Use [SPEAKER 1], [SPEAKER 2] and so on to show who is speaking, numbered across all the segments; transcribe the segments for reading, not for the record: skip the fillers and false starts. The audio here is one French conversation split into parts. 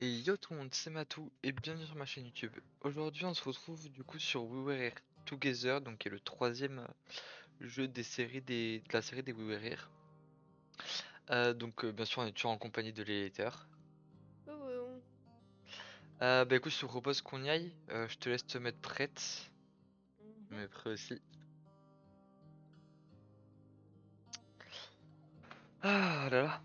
[SPEAKER 1] Et yo tout le monde, c'est Matou et bienvenue sur ma chaîne YouTube. Aujourd'hui on se retrouve du coup sur We Were Here Together, donc qui est le troisième jeu de la série des We Were Here. Bien sûr on est toujours en compagnie de l'éditeur.
[SPEAKER 2] Oh,
[SPEAKER 1] Bah écoute je te propose qu'on y aille, je te laisse te mettre prête, je me mets prêt aussi. Ah là là.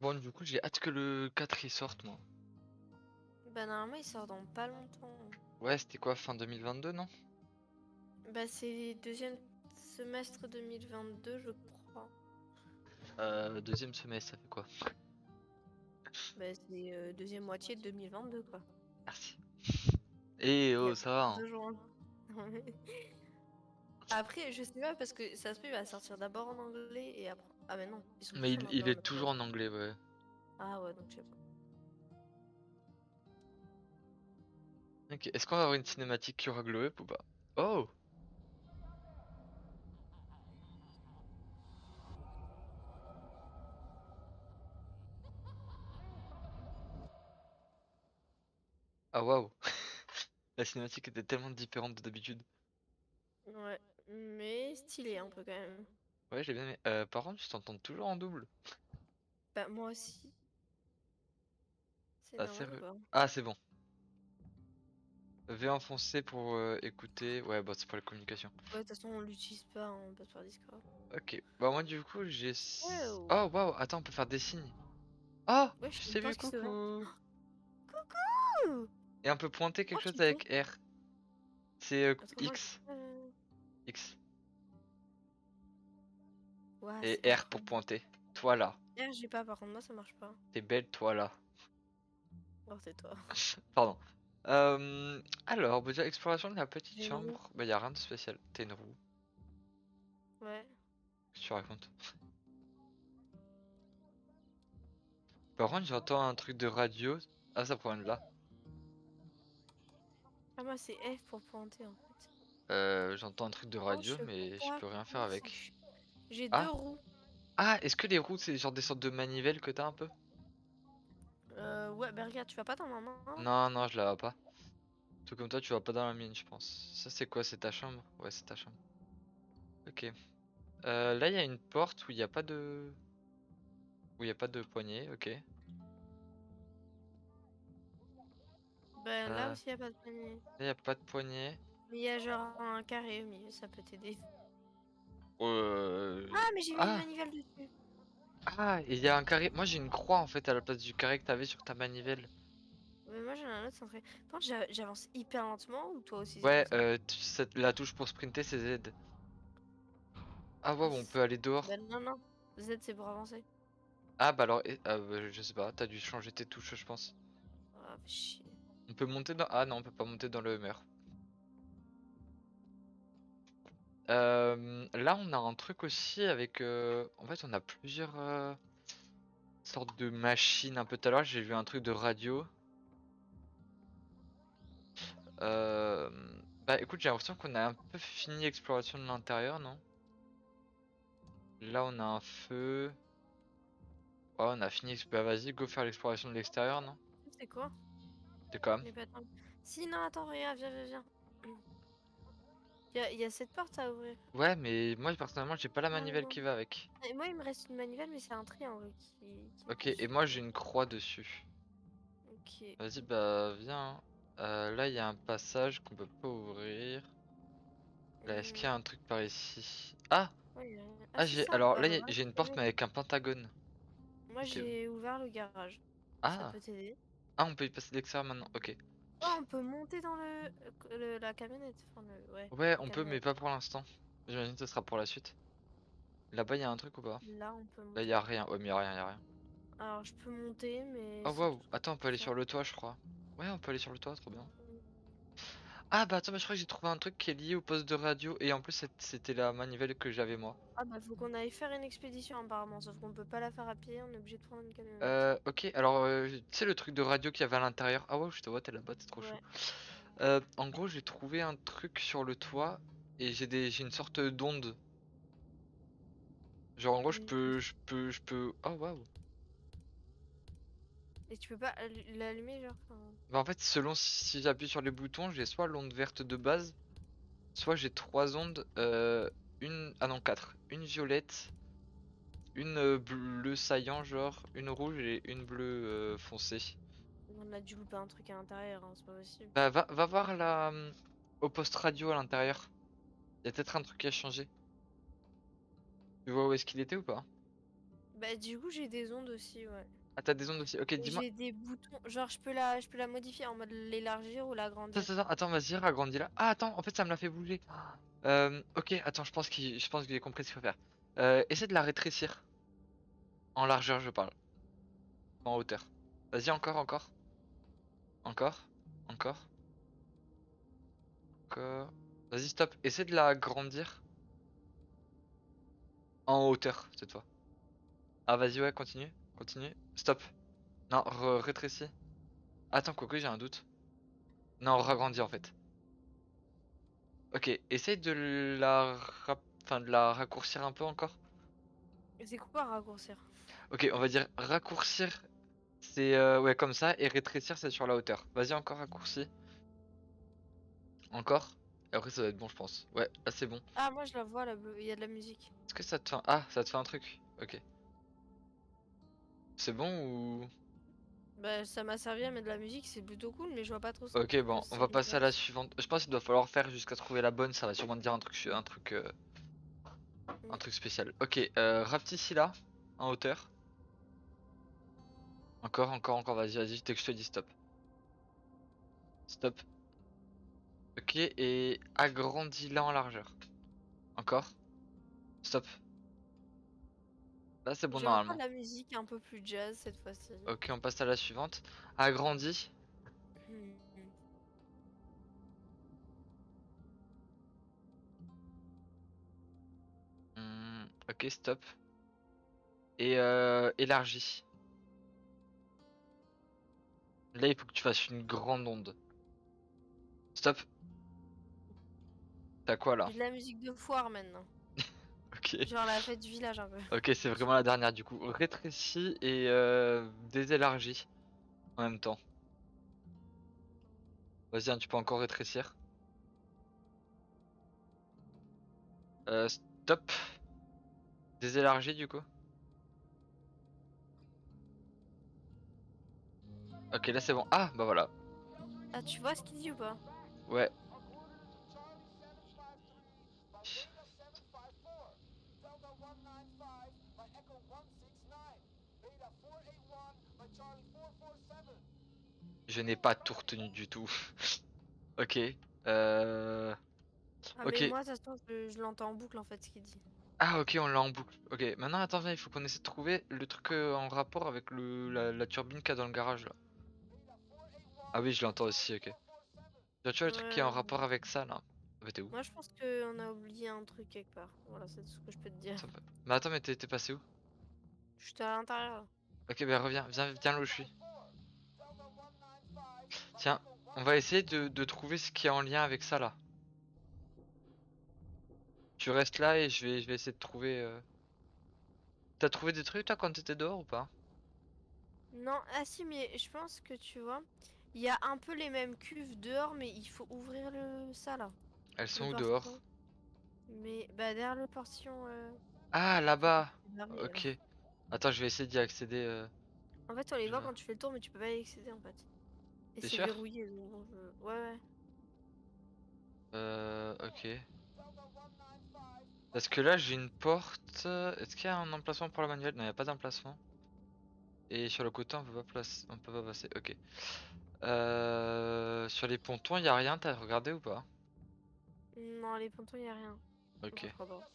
[SPEAKER 1] Bon du coup j'ai hâte que le 4 y sorte moi.
[SPEAKER 2] Bah normalement il sort dans pas longtemps.
[SPEAKER 1] Ouais c'était quoi fin 2022 non?
[SPEAKER 2] Bah c'est deuxième semestre 2022 je crois.
[SPEAKER 1] Deuxième semestre ça fait quoi?
[SPEAKER 2] Bah c'est deuxième moitié de 2022 quoi.
[SPEAKER 1] Merci. Et
[SPEAKER 2] Il y
[SPEAKER 1] oh
[SPEAKER 2] a
[SPEAKER 1] ça va hein.
[SPEAKER 2] 2 jours. Après je sais pas parce que ça se peut il va sortir d'abord en anglais et après... Ah mais non, ils sont
[SPEAKER 1] Mais
[SPEAKER 2] tous en
[SPEAKER 1] il
[SPEAKER 2] anglais en
[SPEAKER 1] est
[SPEAKER 2] même temps.
[SPEAKER 1] toujours en anglais ouais.
[SPEAKER 2] Ah ouais donc je sais pas.
[SPEAKER 1] Ok, est-ce qu'on va avoir une cinématique qui aura glow up ou pas? Oh! Ah waouh! La cinématique était tellement différente de d'habitude.
[SPEAKER 2] Ouais, mais stylé un peu quand même.
[SPEAKER 1] Ouais, j'ai bien aimé. Par contre, je t'entends toujours en double.
[SPEAKER 2] Bah moi aussi. C'est
[SPEAKER 1] Ah,
[SPEAKER 2] normal ou
[SPEAKER 1] sérieux?
[SPEAKER 2] pas?
[SPEAKER 1] Ah, c'est bon. V enfoncé pour écouter. Ouais, bah c'est pour la communication.
[SPEAKER 2] Ouais de toute façon on l'utilise pas, hein, on passe par Discord.
[SPEAKER 1] Ok. Bah moi du coup j'ai...
[SPEAKER 2] Ouais.
[SPEAKER 1] Oh waouh! Attends, on peut faire des signes. Oh!
[SPEAKER 2] Ouais,
[SPEAKER 1] Je
[SPEAKER 2] je fais une
[SPEAKER 1] t'ai vu,
[SPEAKER 2] porte qui s'ouvre.
[SPEAKER 1] coucou!
[SPEAKER 2] Coucou!
[SPEAKER 1] Et on peut pointer
[SPEAKER 2] Oh,
[SPEAKER 1] quelque
[SPEAKER 2] tu
[SPEAKER 1] chose
[SPEAKER 2] fais?
[SPEAKER 1] avec R. C'est
[SPEAKER 2] Autrement,
[SPEAKER 1] X. X.
[SPEAKER 2] ouais,
[SPEAKER 1] Et
[SPEAKER 2] c'est
[SPEAKER 1] R pour
[SPEAKER 2] incroyable.
[SPEAKER 1] pointer. Toi là.
[SPEAKER 2] R, j'ai pas, par contre, moi, ça marche pas.
[SPEAKER 1] T'es belle, toi là.
[SPEAKER 2] Oh, c'est toi.
[SPEAKER 1] Pardon. Alors, bah, déjà, exploration de la petite
[SPEAKER 2] J'ai une roue.
[SPEAKER 1] chambre. Bah, y a rien de spécial. T'as une roue.
[SPEAKER 2] Ouais.
[SPEAKER 1] Qu'est-ce que tu racontes? Par contre, j'entends un truc de radio. Ah, ça provient de là.
[SPEAKER 2] Ah, moi, c'est F pour pointer, en fait.
[SPEAKER 1] J'entends un truc de
[SPEAKER 2] Oh,
[SPEAKER 1] radio,
[SPEAKER 2] je peux
[SPEAKER 1] mais je
[SPEAKER 2] pas.
[SPEAKER 1] peux rien faire
[SPEAKER 2] Comment c'est
[SPEAKER 1] avec.
[SPEAKER 2] J'ai deux
[SPEAKER 1] Ah!
[SPEAKER 2] roues.
[SPEAKER 1] Ah, est-ce que les roues, c'est genre des sortes de manivelles que t'as un peu?
[SPEAKER 2] Ouais, bah regarde, tu vas pas dans ma main, là?
[SPEAKER 1] Non, non, je la vois pas. Tout comme toi, tu vas pas dans la mienne, je pense. Ça, c'est quoi? C'est ta chambre? Ouais, c'est ta chambre. Ok. Là, il y a une porte où il y a pas de... Où il y a pas de poignée, ok.
[SPEAKER 2] Bah là
[SPEAKER 1] Là,
[SPEAKER 2] aussi, y a pas de panier.
[SPEAKER 1] il y a pas de poignée.
[SPEAKER 2] Mais y a genre un carré au milieu, ça peut t'aider.
[SPEAKER 1] Euh...
[SPEAKER 2] Ah, mais j'ai mis une
[SPEAKER 1] Ah!
[SPEAKER 2] manivelle dessus.
[SPEAKER 1] Ah, il y a un carré. Moi j'ai une croix en fait à la place du carré que t'avais sur ta manivelle.
[SPEAKER 2] Mais moi, j'en ai un autre centré. Par contre, j'avance hyper lentement ou toi aussi, c'est comme
[SPEAKER 1] Ouais,
[SPEAKER 2] ça?
[SPEAKER 1] la touche pour sprinter c'est Z. Ah ouais, on peut aller
[SPEAKER 2] Bah
[SPEAKER 1] dehors.
[SPEAKER 2] non, non. Z, c'est pour avancer.
[SPEAKER 1] Ah bah alors, bah, je sais pas, t'as dû changer tes touches je pense.
[SPEAKER 2] Ah, fais chier.
[SPEAKER 1] On peut monter dans... Ah non, on peut pas monter dans le mur. Là on a un truc aussi avec... En fait on a plusieurs sortes de machines. Un peu tout à l'heure j'ai vu un truc de radio. Bah écoute, j'ai l'impression qu'on a un peu fini l'exploration de l'intérieur, non? Là on a un feu. Ouais, on a fini. Bah vas-y, go faire l'exploration de l'extérieur, non?
[SPEAKER 2] C'est quoi?
[SPEAKER 1] T'es comme.
[SPEAKER 2] Les patins. Si, non, attends, regarde, viens. Il y a cette porte à ouvrir.
[SPEAKER 1] Ouais, mais moi personnellement, j'ai pas la
[SPEAKER 2] Ah,
[SPEAKER 1] manivelle
[SPEAKER 2] non.
[SPEAKER 1] qui va avec.
[SPEAKER 2] Et moi, il me reste une manivelle, mais c'est un triangle qui
[SPEAKER 1] Ok, et
[SPEAKER 2] marche.
[SPEAKER 1] moi j'ai une croix dessus.
[SPEAKER 2] Ok.
[SPEAKER 1] Vas-y, bah viens. Là, il y a un passage qu'on peut pas ouvrir. Là, est-ce qu'il y a
[SPEAKER 2] Hum,
[SPEAKER 1] un truc par ici? Ah!
[SPEAKER 2] ouais, y a rien. Ah,
[SPEAKER 1] Ah,
[SPEAKER 2] c'est
[SPEAKER 1] j'ai.
[SPEAKER 2] ça.
[SPEAKER 1] Alors
[SPEAKER 2] Bah
[SPEAKER 1] là,
[SPEAKER 2] voilà,
[SPEAKER 1] j'ai une
[SPEAKER 2] c'est
[SPEAKER 1] porte, mais
[SPEAKER 2] bon.
[SPEAKER 1] avec un pentagone.
[SPEAKER 2] Moi,
[SPEAKER 1] Ok.
[SPEAKER 2] j'ai ouvert le garage. Ça
[SPEAKER 1] Ah!
[SPEAKER 2] peut t'aider.
[SPEAKER 1] Ah, on peut y passer de l'extérieur maintenant. Ok.
[SPEAKER 2] Oh, on peut monter dans la camionnette. Enfin, ouais,
[SPEAKER 1] Ouais,
[SPEAKER 2] la
[SPEAKER 1] on peut, mais
[SPEAKER 2] camionnette.
[SPEAKER 1] pas pour l'instant. J'imagine que ce sera pour la suite. Là-bas, il y a un truc ou pas?
[SPEAKER 2] Là, on peut
[SPEAKER 1] Là, il y
[SPEAKER 2] monter.
[SPEAKER 1] a rien. Ouais, mais y a rien.
[SPEAKER 2] Alors, je peux monter, mais
[SPEAKER 1] Oh
[SPEAKER 2] c'est tout
[SPEAKER 1] waouh!
[SPEAKER 2] ce que
[SPEAKER 1] Attends, on
[SPEAKER 2] je
[SPEAKER 1] peut
[SPEAKER 2] peux
[SPEAKER 1] aller
[SPEAKER 2] faire.
[SPEAKER 1] sur le toit, je crois. Ouais, on peut aller sur le toit, trop bien. Ah bah attends, mais je crois que j'ai trouvé un truc qui est lié au poste de radio et en plus c'était la manivelle que j'avais moi.
[SPEAKER 2] Ah bah faut qu'on aille faire une expédition apparemment, sauf qu'on peut pas la faire à pied, on est obligé de prendre une camionnette.
[SPEAKER 1] Ok, alors tu sais le truc de radio qu'il y avait à l'intérieur. Ah ouais, je te vois, t'es là-bas, t'es trop chou.
[SPEAKER 2] Ouais.
[SPEAKER 1] En gros, j'ai trouvé un truc sur le toit et j'ai une sorte d'onde. Genre en gros,
[SPEAKER 2] Une-
[SPEAKER 1] je peux. Oh waouh!
[SPEAKER 2] Et tu peux pas l'allumer, genre.
[SPEAKER 1] Bah en fait, selon si j'appuie sur les boutons, j'ai soit l'onde verte de base, soit j'ai 3 ondes, ah non 4, une violette, une bleu saillant genre, une rouge et une bleue foncée.
[SPEAKER 2] On a dû louper un truc à l'intérieur, hein, c'est pas possible.
[SPEAKER 1] Bah va voir la au poste radio à l'intérieur. Il y a peut-être un truc qui a changé. Tu vois où est-ce qu'il était ou pas?
[SPEAKER 2] Bah, du coup, j'ai des ondes aussi, ouais.
[SPEAKER 1] Ah t'as des ondes aussi. Ok,
[SPEAKER 2] Et
[SPEAKER 1] dis-moi.
[SPEAKER 2] j'ai des boutons. Genre, je peux la modifier en mode l'élargir ou l'agrandir.
[SPEAKER 1] Attends, vas-y, agrandis là. Ah attends, en fait ça me l'a fait bouger. Ok, attends, je pense que j'ai compris ce qu'il faut faire. Essaie de la rétrécir. En largeur, je parle. Pas en hauteur. Vas-y, encore. Encore. Encore. Encore. Vas-y, stop. Essaie de la grandir. En hauteur, cette fois. Ah, vas-y, ouais, continue. Continue. Stop. Non, rétrécis. Attends, quoique, j'ai un doute. Non, ragrandis en fait. Ok, essaye de la, enfin, de la raccourcir un peu encore.
[SPEAKER 2] C'est quoi raccourcir?
[SPEAKER 1] Ok, on va dire raccourcir, c'est ouais, comme ça, et rétrécir, c'est sur la hauteur. Vas-y, encore raccourci. Encore. Et après, ça va être bon, je pense. Ouais, là, c'est bon.
[SPEAKER 2] Ah, moi je la vois, la bleue. Il y a de la musique.
[SPEAKER 1] Est-ce que ça te fait Ah, ça te fait un truc. Ok. C'est bon ou...
[SPEAKER 2] Bah, ça m'a servi à mettre de la musique, c'est plutôt cool, mais je vois pas trop ce
[SPEAKER 1] Ok,
[SPEAKER 2] que
[SPEAKER 1] bon, on
[SPEAKER 2] ça
[SPEAKER 1] va passer à la
[SPEAKER 2] représente.
[SPEAKER 1] suivante. Je pense qu'il doit falloir faire jusqu'à trouver la bonne. Ça va sûrement te dire un
[SPEAKER 2] Mm.
[SPEAKER 1] truc spécial. Ok, rapetissis là, en hauteur. Encore, vas-y, dès que je te dis stop. Stop. Ok, et agrandis là en largeur. Encore. Stop. Là, c'est bon
[SPEAKER 2] J'ai encore de
[SPEAKER 1] normalement.
[SPEAKER 2] la musique un peu plus jazz cette fois-ci.
[SPEAKER 1] Ok, on passe à la suivante. Agrandis.
[SPEAKER 2] Hmm.
[SPEAKER 1] Ok, stop. Et élargis. Là, il faut que tu fasses une grande onde. Stop. T'as quoi là?
[SPEAKER 2] J'ai de la musique de foire maintenant.
[SPEAKER 1] Ok.
[SPEAKER 2] Genre la fête du village un peu.
[SPEAKER 1] Ok, c'est vraiment la dernière du coup. Rétrécis et désélargis en même temps. Vas-y, hein, tu peux encore rétrécir. Stop. Désélargis du coup. Ok, là c'est bon. Ah, bah voilà.
[SPEAKER 2] Ah, tu vois ce qu'il dit ou pas?
[SPEAKER 1] Ouais. Je n'ai pas tout retenu du tout. Ok. Euh...
[SPEAKER 2] Ah, mais
[SPEAKER 1] Ok.
[SPEAKER 2] moi, ça se trouve, je l'entends en boucle en fait ce qu'il dit.
[SPEAKER 1] Ah ok, on l'a en boucle. Ok, maintenant attends, viens, il faut qu'on essaie de trouver le truc en rapport avec la turbine qu'il y a dans le garage là. Ah oui, je l'entends aussi, ok. Tu vois le truc qui est en
[SPEAKER 2] Ouais.
[SPEAKER 1] rapport avec ça là. Ah bah t'es où?
[SPEAKER 2] Moi, je pense qu'on a oublié un truc quelque part. Voilà, c'est tout ce que je peux te dire.
[SPEAKER 1] Mais attends, mais t'es passé où?
[SPEAKER 2] J'étais à l'intérieur.
[SPEAKER 1] Ok, bah reviens, viens là où je suis. Tiens, on va essayer de trouver ce qui est en lien avec ça là. Tu restes là et je vais essayer de trouver. T'as trouvé des trucs toi quand t'étais dehors ou pas?
[SPEAKER 2] Non, ah si, mais je pense que tu vois, il y a un peu les mêmes cuves dehors, mais il faut ouvrir ça là,
[SPEAKER 1] Elles
[SPEAKER 2] le
[SPEAKER 1] sont où dehors?
[SPEAKER 2] portillon. Mais bah derrière le portillon,
[SPEAKER 1] Ah
[SPEAKER 2] qui est
[SPEAKER 1] là-bas!
[SPEAKER 2] fermé, là.
[SPEAKER 1] Ok. attends, je vais essayer d'y accéder.
[SPEAKER 2] En fait, on les
[SPEAKER 1] Je
[SPEAKER 2] voit
[SPEAKER 1] vois.
[SPEAKER 2] quand tu fais le tour, mais tu peux pas y accéder en fait. Et
[SPEAKER 1] T'es
[SPEAKER 2] c'est
[SPEAKER 1] sûr?
[SPEAKER 2] verrouillé, donc ouais, ouais.
[SPEAKER 1] Ok. Parce que là j'ai une porte. Est-ce qu'il y a un emplacement pour la manuelle? Non, il n'y a pas d'emplacement. Et sur le côté on peut pas passer. Ok. Sur les pontons il y a rien, t'as regardé ou pas?
[SPEAKER 2] Non, les pontons, y a rien.
[SPEAKER 1] Ok.
[SPEAKER 2] Je crois pas.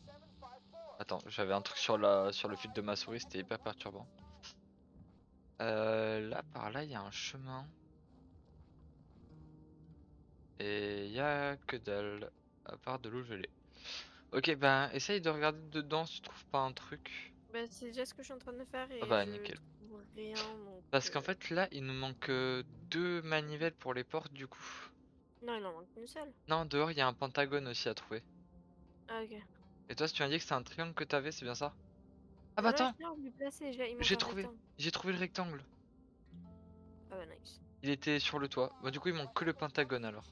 [SPEAKER 1] Attends, j'avais un truc sur le fil de ma souris, c'était hyper perturbant. Là par là il y a un chemin. Et il y a que dalle. À part de l'eau gelée. Ok, ben essaye de regarder dedans si tu trouves pas un truc.
[SPEAKER 2] Bah c'est déjà ce que je suis en train de faire
[SPEAKER 1] Ah
[SPEAKER 2] et
[SPEAKER 1] bah
[SPEAKER 2] je
[SPEAKER 1] nickel.
[SPEAKER 2] trouve rien, donc...
[SPEAKER 1] Parce qu'en fait là il nous manque deux manivelles pour les portes du coup.
[SPEAKER 2] Non, il en manque une seule.
[SPEAKER 1] Non, dehors il y a un pentagone aussi à trouver.
[SPEAKER 2] Ah, ok.
[SPEAKER 1] Et toi si tu m'as dit que c'est un triangle que t'avais, c'est bien ça? Ah bah
[SPEAKER 2] Là, je
[SPEAKER 1] attends,
[SPEAKER 2] viens de lui placer, il manque
[SPEAKER 1] j'ai
[SPEAKER 2] un
[SPEAKER 1] trouvé.
[SPEAKER 2] rectangle.
[SPEAKER 1] J'ai trouvé le rectangle.
[SPEAKER 2] Ah ouais, nice.
[SPEAKER 1] Il était sur le toit. Bon, du coup, il manque que le Pentagone alors.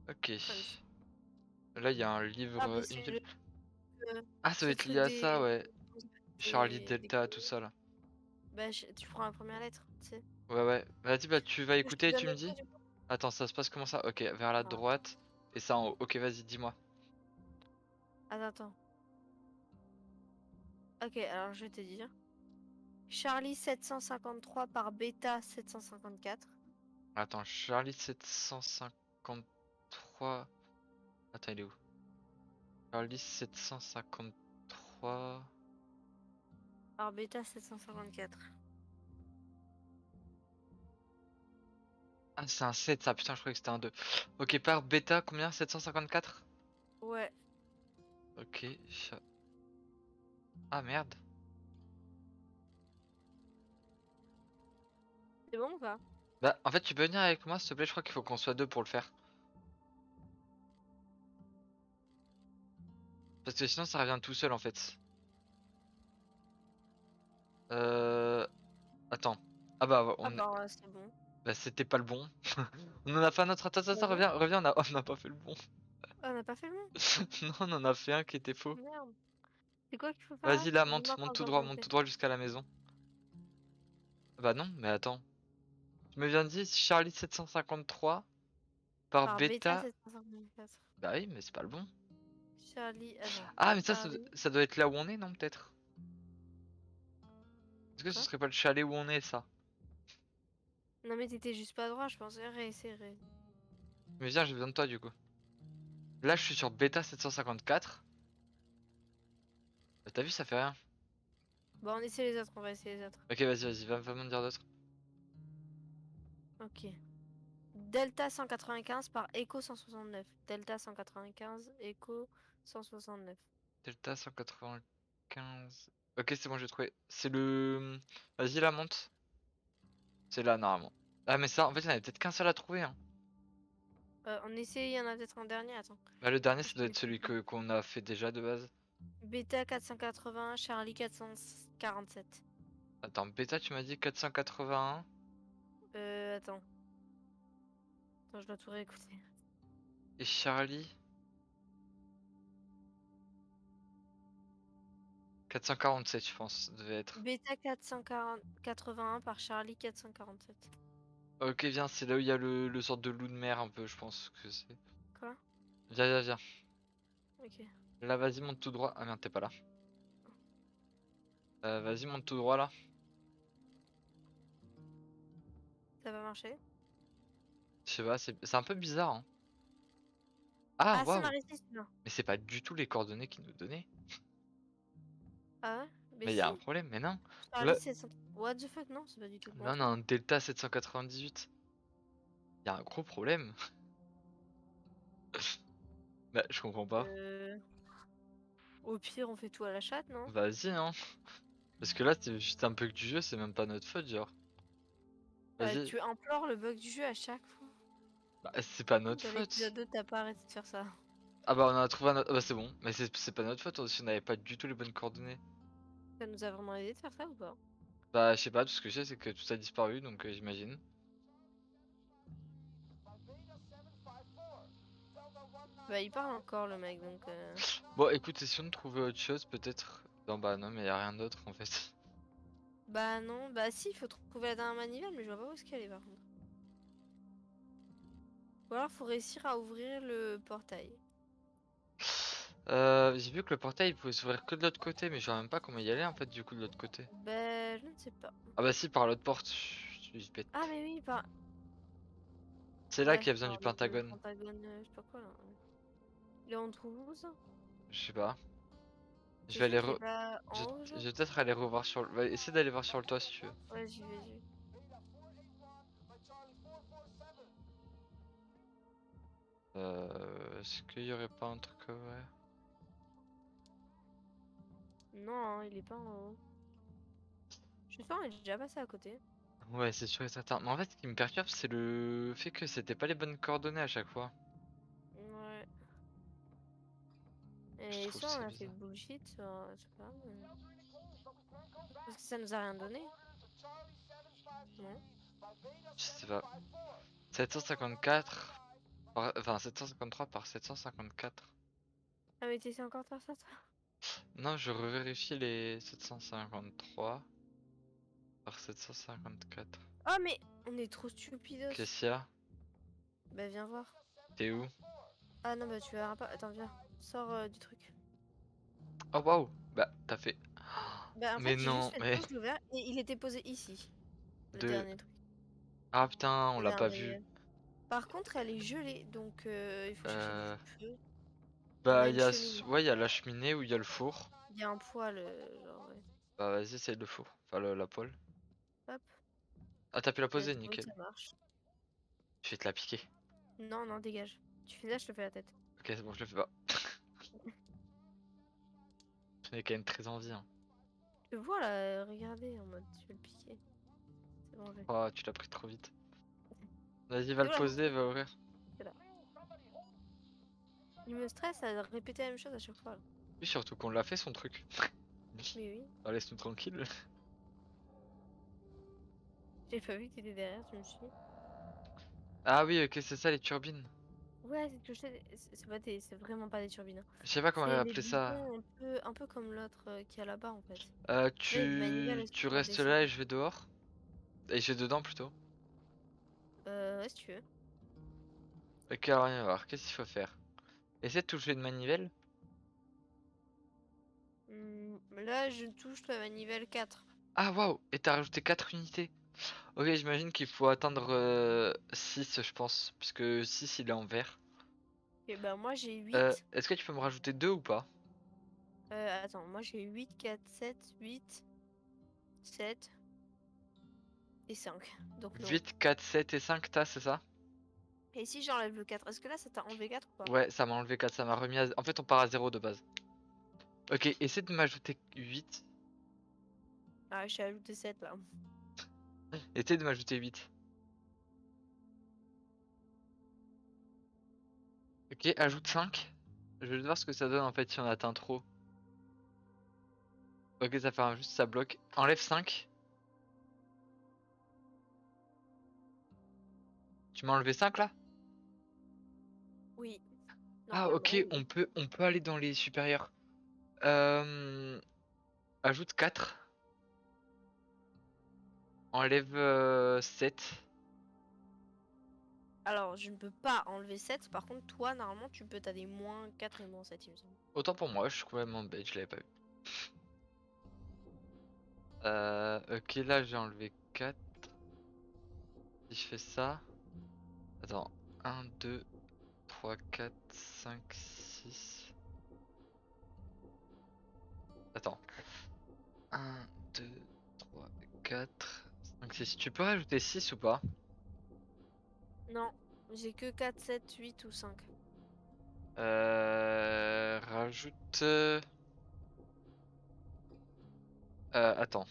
[SPEAKER 1] Ok.
[SPEAKER 2] Punch.
[SPEAKER 1] Là, il y a un
[SPEAKER 2] Ah, mais
[SPEAKER 1] livre, une
[SPEAKER 2] c'est
[SPEAKER 1] ville.
[SPEAKER 2] le,
[SPEAKER 1] Ah, ça doit
[SPEAKER 2] ce
[SPEAKER 1] être lié
[SPEAKER 2] truc
[SPEAKER 1] à ça, ouais. Charlie
[SPEAKER 2] des
[SPEAKER 1] Delta, tout ça là.
[SPEAKER 2] Bah, tu prends la première lettre, tu sais.
[SPEAKER 1] Ouais, ouais. Vas-y, bah, tu vas
[SPEAKER 2] Tu veux que je te
[SPEAKER 1] écouter et tu
[SPEAKER 2] donne
[SPEAKER 1] me
[SPEAKER 2] le quoi,
[SPEAKER 1] dis.
[SPEAKER 2] du coup?
[SPEAKER 1] Attends, ça se passe comment ça? Ok, vers la
[SPEAKER 2] Ah,
[SPEAKER 1] droite. Et ça en haut. Ok, vas-y, dis-moi.
[SPEAKER 2] attends. Ok, alors je vais te dire. Charlie 753 par Beta 754.
[SPEAKER 1] Attends, Charlie 753. Attends, il est où? Charlie 753.
[SPEAKER 2] Par Beta 754.
[SPEAKER 1] Ah, c'est un 7 ça. Putain, je croyais que c'était un 2. Ok, par bêta, combien? 754?
[SPEAKER 2] Ouais.
[SPEAKER 1] Ok. Ah, merde.
[SPEAKER 2] C'est bon ou pas?
[SPEAKER 1] Bah, en fait, tu peux venir avec moi, s'il te plaît. Je crois qu'il faut qu'on soit deux pour le faire. Parce que sinon, ça revient tout seul en fait. Euh. Attends. Ah bah,
[SPEAKER 2] Ah bah ouais, c'est bon.
[SPEAKER 1] bah c'était pas le bon. On en a fait un autre. Attends, attends,
[SPEAKER 2] Bah
[SPEAKER 1] attends,
[SPEAKER 2] non.
[SPEAKER 1] reviens, reviens, on n'a pas fait le bon.
[SPEAKER 2] Ah, on n'a pas fait le bon.
[SPEAKER 1] Non, on en a fait un qui était faux.
[SPEAKER 2] Merde. C'est quoi qu'il faut faire là?
[SPEAKER 1] Vas-y, là,
[SPEAKER 2] Dis-moi quand je dois
[SPEAKER 1] monte
[SPEAKER 2] monter.
[SPEAKER 1] tout droit jusqu'à la maison. Bah non, mais attends. Tu me viens de dire Charlie 753 par
[SPEAKER 2] Par Beta
[SPEAKER 1] bêta.
[SPEAKER 2] 754.
[SPEAKER 1] Bah oui, mais c'est pas le bon.
[SPEAKER 2] Charlie, attends.
[SPEAKER 1] Ah, mais
[SPEAKER 2] Charlie.
[SPEAKER 1] ça doit être là où on est, non, peut-être? Est-ce que ce
[SPEAKER 2] Quoi?
[SPEAKER 1] serait pas le chalet où on est, ça?
[SPEAKER 2] Non mais t'étais juste pas droit, je pensais. C'est ré.
[SPEAKER 1] Mais viens, j'ai besoin de toi, du coup. Là, je suis sur bêta 754. Bah, t'as vu, ça fait rien.
[SPEAKER 2] Bon, on essaie les autres, on va essayer les autres.
[SPEAKER 1] Ok, vas-y, vas-y, va m'en dire d'autres.
[SPEAKER 2] Ok. Delta 195 par Echo 169. Delta 195, Echo 169.
[SPEAKER 1] Delta 195. Ok, c'est bon, j'ai trouvé. C'est le. Vas-y, la monte. C'est là, normalement. Ah, mais ça, en fait, il y en avait peut-être qu'un seul à trouver, hein.
[SPEAKER 2] On essaie, il y en a peut-être un dernier, attends.
[SPEAKER 1] Bah, le dernier,
[SPEAKER 2] Je
[SPEAKER 1] ça doit
[SPEAKER 2] connais
[SPEAKER 1] être celui
[SPEAKER 2] plus.
[SPEAKER 1] que qu'on a fait déjà de base.
[SPEAKER 2] Beta 480, Charlie 447.
[SPEAKER 1] Attends, bêta, tu m'as dit 481.
[SPEAKER 2] Attends. Attends, je dois tout réécouter.
[SPEAKER 1] Et Charlie 447, je pense, devait être.
[SPEAKER 2] Beta 481 par Charlie 447.
[SPEAKER 1] Ok, viens, c'est là où il y a le sorte de loup de mer, un peu, je pense que c'est.
[SPEAKER 2] Quoi?
[SPEAKER 1] Viens, viens, viens.
[SPEAKER 2] Ok.
[SPEAKER 1] Là, vas-y, monte tout droit. Ah merde, t'es pas là. Vas-y, monte tout droit là.
[SPEAKER 2] Ça va marcher?
[SPEAKER 1] Je sais pas, c'est un peu bizarre, hein. Ah,
[SPEAKER 2] Ah, c'est
[SPEAKER 1] waouh!
[SPEAKER 2] marché celui-là.
[SPEAKER 1] Mais c'est pas du tout les coordonnées qu'il nous donnait.
[SPEAKER 2] Ah ouais? Mais
[SPEAKER 1] Mais il y a
[SPEAKER 2] si.
[SPEAKER 1] un problème, mais non.
[SPEAKER 2] Charlie
[SPEAKER 1] Là,
[SPEAKER 2] 700. What the fuck? Non, c'est pas du tout le bon
[SPEAKER 1] là on a
[SPEAKER 2] truc.
[SPEAKER 1] un Delta 798. Il y a un gros problème. Bah, je comprends pas.
[SPEAKER 2] Euh... Au pire, on fait tout à la chatte, non?
[SPEAKER 1] Vas-y, hein. Parce que là, c'est juste un bug du jeu, c'est même pas notre faute, genre. Vas-y.
[SPEAKER 2] Tu implores le bug du jeu à chaque fois.
[SPEAKER 1] Bah, c'est pas notre
[SPEAKER 2] Dans
[SPEAKER 1] faute.
[SPEAKER 2] l'épisode 2, t'as pas arrêté de faire ça.
[SPEAKER 1] Ah bah, on a trouvé un autre. Ah bah, c'est bon. Mais c'est pas notre faute si on n'avait pas du tout les bonnes coordonnées.
[SPEAKER 2] Ça nous a vraiment aidé de faire ça ou pas?
[SPEAKER 1] Bah, je sais pas, tout ce que je sais, c'est que tout a disparu, donc j'imagine.
[SPEAKER 2] Bah, il parle encore le mec donc.
[SPEAKER 1] Bon, écoute, essayons de trouver autre chose, peut-être. Non, bah non, mais y a rien d'autre en fait.
[SPEAKER 2] Bah, non, bah, si, il faut trouver la dernière manivelle, mais je vois pas où est-ce qu'elle est par contre. Ou alors, faut réussir à ouvrir le portail.
[SPEAKER 1] J'ai vu que le portail il pouvait s'ouvrir que de l'autre côté, mais je vois même pas comment y aller en fait, du coup, de l'autre côté.
[SPEAKER 2] Bah, je ne sais pas.
[SPEAKER 1] Ah bah si, par l'autre porte. Je suis bête.
[SPEAKER 2] Ah, mais oui, par.
[SPEAKER 1] C'est là
[SPEAKER 2] Ouais,
[SPEAKER 1] qu'il y a besoin du
[SPEAKER 2] par le
[SPEAKER 1] Pentagone.
[SPEAKER 2] Pentagone, je sais pas quoi là. Il est en Toulouse?
[SPEAKER 1] Je sais pas. Je
[SPEAKER 2] T'es
[SPEAKER 1] vais
[SPEAKER 2] sûr
[SPEAKER 1] aller
[SPEAKER 2] qu'il est pas en haut,
[SPEAKER 1] je
[SPEAKER 2] genre?
[SPEAKER 1] vais peut-être aller revoir sur le. Va essayer d'aller voir sur le toit si tu veux.
[SPEAKER 2] Ouais, j'y vais, j'y vais.
[SPEAKER 1] Est-ce qu'il y aurait pas un truc ouais.
[SPEAKER 2] Non, hein, il est pas en haut. Je suis sûr, il est déjà passé à côté.
[SPEAKER 1] Ouais, c'est sûr et certain. Mais en fait, ce qui me perturbe, c'est le fait que c'était pas les bonnes coordonnées à chaque fois.
[SPEAKER 2] Ouais.
[SPEAKER 1] Je
[SPEAKER 2] Et
[SPEAKER 1] trouve
[SPEAKER 2] soit on
[SPEAKER 1] c'est
[SPEAKER 2] a fait
[SPEAKER 1] bizarre.
[SPEAKER 2] bullshit, soit je sais pas. Parce que ça nous a rien donné. Non.
[SPEAKER 1] Je sais pas. 754 enfin 753 par 754.
[SPEAKER 2] Ah mais t'essaies encore de faire ça toi?
[SPEAKER 1] Non, je revérifie les 753 par 754.
[SPEAKER 2] Oh mais on est trop stupidos.
[SPEAKER 1] Qu'est-ce qu'il y a?
[SPEAKER 2] Bah viens voir.
[SPEAKER 1] T'es où?
[SPEAKER 2] Ah non bah tu verras pas. Attends viens. Sors du truc.
[SPEAKER 1] Oh waouh! Bah t'as fait.
[SPEAKER 2] Bah en
[SPEAKER 1] Mais
[SPEAKER 2] fait j'ai juste
[SPEAKER 1] non,
[SPEAKER 2] fait le
[SPEAKER 1] mais
[SPEAKER 2] tour, je l'ai ouvert et il était posé ici. Le
[SPEAKER 1] de.
[SPEAKER 2] dernier truc.
[SPEAKER 1] Ah putain, on
[SPEAKER 2] Le
[SPEAKER 1] l'a pas vu.
[SPEAKER 2] dernier. Par contre elle est gelée donc il faut chercher du
[SPEAKER 1] Euh...
[SPEAKER 2] feu. On a
[SPEAKER 1] Bah
[SPEAKER 2] une cheminée.
[SPEAKER 1] ouais, y a la cheminée ou il y a le four.
[SPEAKER 2] Il y a un poêle genre ouais.
[SPEAKER 1] Bah vas-y, c'est le four. Enfin la poêle.
[SPEAKER 2] Hop.
[SPEAKER 1] Ah t'as pu la poser,
[SPEAKER 2] Let's go,
[SPEAKER 1] nickel.
[SPEAKER 2] ça marche.
[SPEAKER 1] Je vais te la piquer.
[SPEAKER 2] Non non dégage. Tu fais ça, je te fais la tête.
[SPEAKER 1] Ok, c'est bon, je le fais pas. J'en ai quand même très envie, hein.
[SPEAKER 2] Tu vois là, regardez en mode je vais le piquer. C'est bon, j'ai.
[SPEAKER 1] Oh, tu l'as pris trop vite. Vas-y, va
[SPEAKER 2] C'est
[SPEAKER 1] le
[SPEAKER 2] où la
[SPEAKER 1] poser,
[SPEAKER 2] montée?
[SPEAKER 1] va ouvrir.
[SPEAKER 2] C'est là. Il me stresse à répéter la même chose à chaque fois là.
[SPEAKER 1] Oui, surtout qu'on l'a fait son truc.
[SPEAKER 2] Mais oui,
[SPEAKER 1] Ah, laisse-nous tranquille.
[SPEAKER 2] j'ai pas vu que t'étais derrière, je me suis dit.
[SPEAKER 1] Ah oui, ok, c'est ça les turbines.
[SPEAKER 2] Ouais, cette clochette, c'est pas c'est vraiment pas des turbines, hein.
[SPEAKER 1] Je sais pas comment
[SPEAKER 2] C'est les
[SPEAKER 1] appeler ça.
[SPEAKER 2] boutons un peu comme l'autre qu'il y a là-bas en fait. Tu sais, une manivelle
[SPEAKER 1] Tu...
[SPEAKER 2] aussi
[SPEAKER 1] tu
[SPEAKER 2] pour
[SPEAKER 1] restes là
[SPEAKER 2] descendre.
[SPEAKER 1] et je vais dehors. Et je vais dedans plutôt.
[SPEAKER 2] Ouais, si tu veux.
[SPEAKER 1] Ok, alors viens voir, qu'est-ce qu'il faut faire? Essaie de toucher une manivelle.
[SPEAKER 2] Là, je touche la manivelle 4.
[SPEAKER 1] Ah waouh, et t'as rajouté 4 unités. Ok, j'imagine qu'il faut atteindre 6 je pense. Puisque 6 il est en vert.
[SPEAKER 2] Et bah, moi j'ai 8.
[SPEAKER 1] Est-ce que tu peux me rajouter 2 ou pas?
[SPEAKER 2] Attends, moi j'ai 8, 4, 7, 8, 7 et 5. Donc non.
[SPEAKER 1] 8, 4, 7 et 5 t'as, c'est ça?
[SPEAKER 2] Et si j'enlève le 4, est-ce que là ça t'a enlevé 4 ou pas?
[SPEAKER 1] Ouais, ça m'a enlevé 4, ça m'a remis à... En fait, on part à 0 de base. Ok, essaie de m'ajouter 8.
[SPEAKER 2] Ah, j'ai ajouté 7 là.
[SPEAKER 1] Essaie de m'ajouter 8. Ok, ajoute 5. Je vais voir ce que ça donne en fait si on atteint trop. Ok, ça fait juste ça bloque. Enlève 5. Tu m'as enlevé 5 là?
[SPEAKER 2] Oui,
[SPEAKER 1] Ah ok,
[SPEAKER 2] normalement, oui.
[SPEAKER 1] on peut aller dans les supérieurs. Euh, ajoute 4. Enlève 7.
[SPEAKER 2] Alors, je ne peux pas enlever 7. Par contre, toi, normalement, tu peux. T'as des moins 4 et moins 7, il me semble.
[SPEAKER 1] Autant pour moi, je suis complètement bête, je l'avais pas vu. Ok, là j'ai enlevé 4. Si je fais ça. Attends. 1, 2, 3, 4, 5, 6. Attends. 1, 2, 3, 4, 5, 6. Tu peux rajouter 6 ou pas?
[SPEAKER 2] Non, j'ai que 4, 7, 8 ou 5.
[SPEAKER 1] Rajoute. Attends.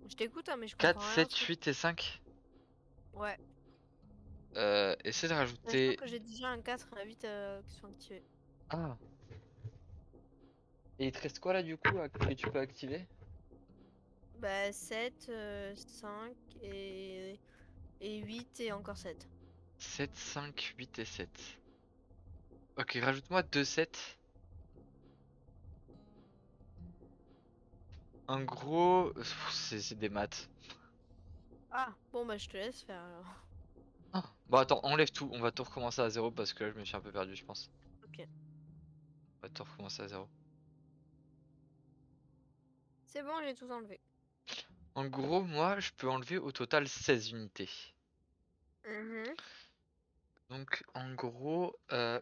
[SPEAKER 2] Je t'écoute, hein, mais je
[SPEAKER 1] 4,
[SPEAKER 2] comprends rien à
[SPEAKER 1] 7,
[SPEAKER 2] ce que...
[SPEAKER 1] 8 et 5.
[SPEAKER 2] Ouais.
[SPEAKER 1] Essaie de
[SPEAKER 2] Sachant
[SPEAKER 1] rajouter.
[SPEAKER 2] que j'ai déjà un 4 et un 8 qui sont activés.
[SPEAKER 1] Ah. Et il te reste quoi là du coup que tu peux activer?
[SPEAKER 2] Bah, 7, 5 et 8 et encore 7.
[SPEAKER 1] 7, 5, 8 et 7. Ok, rajoute-moi 2 7. En gros, c'est des maths.
[SPEAKER 2] Ah, bon, bah, je te laisse faire alors.
[SPEAKER 1] Ah. Bon, attends, enlève tout. On va tout recommencer à 0 parce que là, je me suis un peu perdu, je pense.
[SPEAKER 2] Ok.
[SPEAKER 1] On va tout recommencer à 0.
[SPEAKER 2] C'est bon, j'ai tout enlevé.
[SPEAKER 1] En gros, moi, je peux enlever au total 16 unités.
[SPEAKER 2] Mhm.
[SPEAKER 1] Donc, en gros,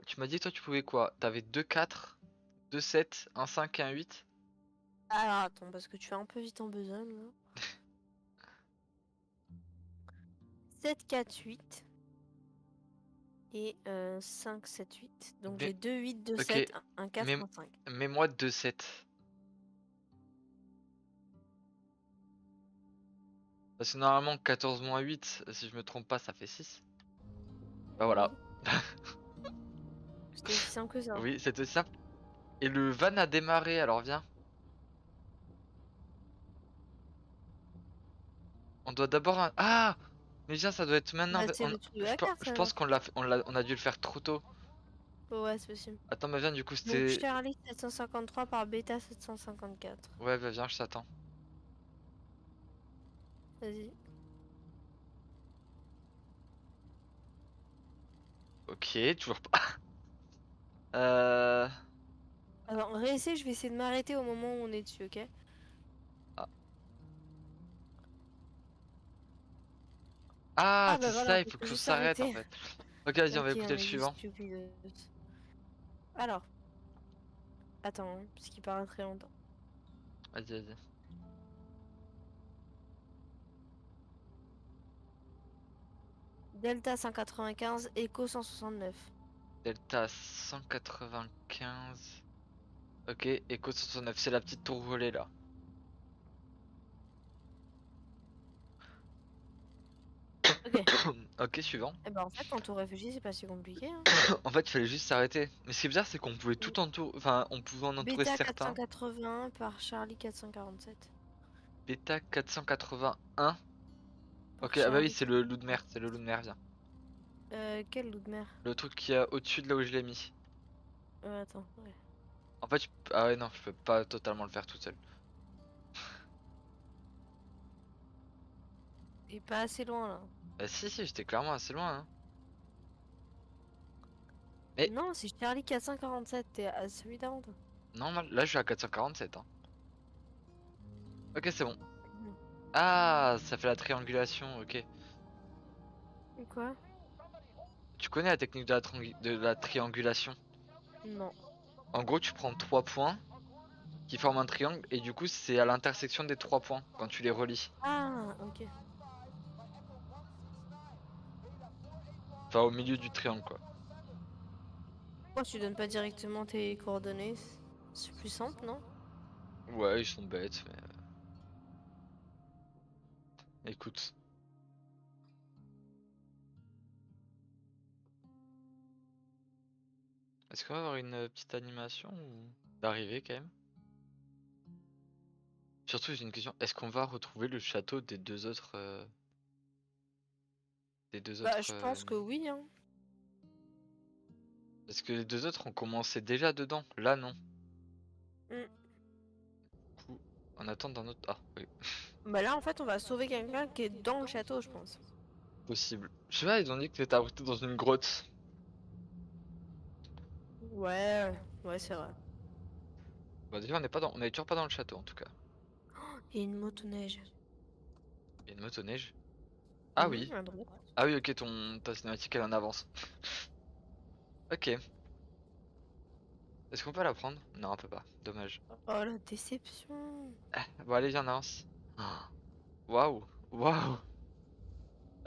[SPEAKER 1] tu m'as dit, toi, tu pouvais quoi? T'avais 2 4, 2 7, un 5 et un 8.
[SPEAKER 2] Alors, attends, parce que tu fais un peu vite en besogne, là. 7, 4, 8 et 5, 7, 8. Donc
[SPEAKER 1] Mais,
[SPEAKER 2] j'ai 2, 8, 2,
[SPEAKER 1] ok,
[SPEAKER 2] 7, un 4,
[SPEAKER 1] mais,
[SPEAKER 2] un 5.
[SPEAKER 1] mets-moi 2 7. Parce que normalement, 14 moins 8, si je me trompe pas, ça fait 6. Bah voilà.
[SPEAKER 2] Oui. C'est aussi simple que ça.
[SPEAKER 1] Oui, c'est aussi simple. Et le van a démarré, alors viens. On doit d'abord... Ah! Mais viens, ça doit être maintenant.
[SPEAKER 2] Bah, c'est le truc de la carte
[SPEAKER 1] Je pense
[SPEAKER 2] alors.
[SPEAKER 1] qu'on on a dû le faire trop tôt.
[SPEAKER 2] Ouais, c'est possible.
[SPEAKER 1] Attends, mais viens, du coup,
[SPEAKER 2] Donc
[SPEAKER 1] c'était...
[SPEAKER 2] Charlie 753 par Beta 754.
[SPEAKER 1] Ouais, bah viens, je t'attends.
[SPEAKER 2] Vas-y.
[SPEAKER 1] Ok, toujours pas. Euh...
[SPEAKER 2] Alors, réessaye, je vais essayer de m'arrêter au moment où on est dessus, ok?
[SPEAKER 1] Ah, Ah,
[SPEAKER 2] Ah
[SPEAKER 1] c'est
[SPEAKER 2] bah voilà,
[SPEAKER 1] ça, il
[SPEAKER 2] on
[SPEAKER 1] faut
[SPEAKER 2] peut
[SPEAKER 1] qu'on
[SPEAKER 2] juste
[SPEAKER 1] s'arrête en
[SPEAKER 2] s'arrêter.
[SPEAKER 1] fait. Ok, vas-y, on va
[SPEAKER 2] Ok,
[SPEAKER 1] écouter
[SPEAKER 2] on
[SPEAKER 1] le
[SPEAKER 2] est juste
[SPEAKER 1] suivant.
[SPEAKER 2] stupide. Alors, attends, hein, parce qu'il parle très longtemps.
[SPEAKER 1] Vas-y, vas-y.
[SPEAKER 2] Delta 195, Echo 169.
[SPEAKER 1] Delta 195. Ok, Echo 169, c'est la petite tour volée là.
[SPEAKER 2] Ok.
[SPEAKER 1] Ok, suivant.
[SPEAKER 2] Et bah en fait, quand on réfléchit, c'est pas si compliqué, hein.
[SPEAKER 1] En fait, il fallait juste s'arrêter. Mais ce qui est bizarre, c'est qu'on pouvait tout entourer. Enfin, on pouvait en entourer
[SPEAKER 2] Beta
[SPEAKER 1] certains.
[SPEAKER 2] 481 par Charlie 447.
[SPEAKER 1] Beta 481.
[SPEAKER 2] Par
[SPEAKER 1] Ok, ah bah oui,
[SPEAKER 2] Charlie
[SPEAKER 1] c'est le loup de mer. C'est le loup de mer, viens.
[SPEAKER 2] quel loup de mer?
[SPEAKER 1] Le truc qui est au-dessus de là où je l'ai mis.
[SPEAKER 2] Attends, ouais.
[SPEAKER 1] En fait, ah ouais, non, je peux pas totalement le faire tout seul.
[SPEAKER 2] T'es pas assez loin là.
[SPEAKER 1] Bah si, si, j'étais clairement assez loin, hein. Mais
[SPEAKER 2] Non, c'est Charlie 447, t'es à celui d'avant toi.
[SPEAKER 1] non, là je suis à 447, hein. Ok, c'est bon.
[SPEAKER 2] Mhm.
[SPEAKER 1] Ah, ça fait la triangulation, ok.
[SPEAKER 2] Quoi?
[SPEAKER 1] Tu connais la technique de la triangulation?
[SPEAKER 2] Non.
[SPEAKER 1] En gros, tu prends 3 points qui forment un triangle et du coup, c'est à l'intersection des 3 points quand tu les relis.
[SPEAKER 2] Ah, ok.
[SPEAKER 1] Enfin, au milieu du triangle, quoi.
[SPEAKER 2] Pourquoi tu donnes pas directement tes coordonnées? C'est plus simple, non?
[SPEAKER 1] Ouais, ils sont bêtes, mais écoute. Est-ce qu'on va avoir une petite animation ou d'arrivée quand même? Surtout, j'ai une question. Est-ce qu'on va retrouver le château des deux autres des deux
[SPEAKER 2] Bah,
[SPEAKER 1] autres
[SPEAKER 2] je pense que oui, hein.
[SPEAKER 1] Parce que les deux autres ont commencé déjà dedans. Là, non.
[SPEAKER 2] Mm.
[SPEAKER 1] Du coup, on attend d'un autre. Ah, oui,
[SPEAKER 2] Bah là, en fait, on va sauver quelqu'un qui est dans le château, je pense.
[SPEAKER 1] possible. Je sais pas, ils ont dit que t'étais abrité dans une grotte.
[SPEAKER 2] Ouais, ouais, c'est vrai.
[SPEAKER 1] Bah déjà on est toujours pas dans le château en tout cas.
[SPEAKER 2] Il y a une motoneige.
[SPEAKER 1] Il y a une motoneige. Ah oui.
[SPEAKER 2] À droite.
[SPEAKER 1] Ah oui, ok, ta cinématique elle en avance. Ok. Est-ce qu'on peut la prendre? Non, on peut pas. Dommage.
[SPEAKER 2] Oh la déception.
[SPEAKER 1] Bon allez, viens, on avance. Ah, waouh. Waouh.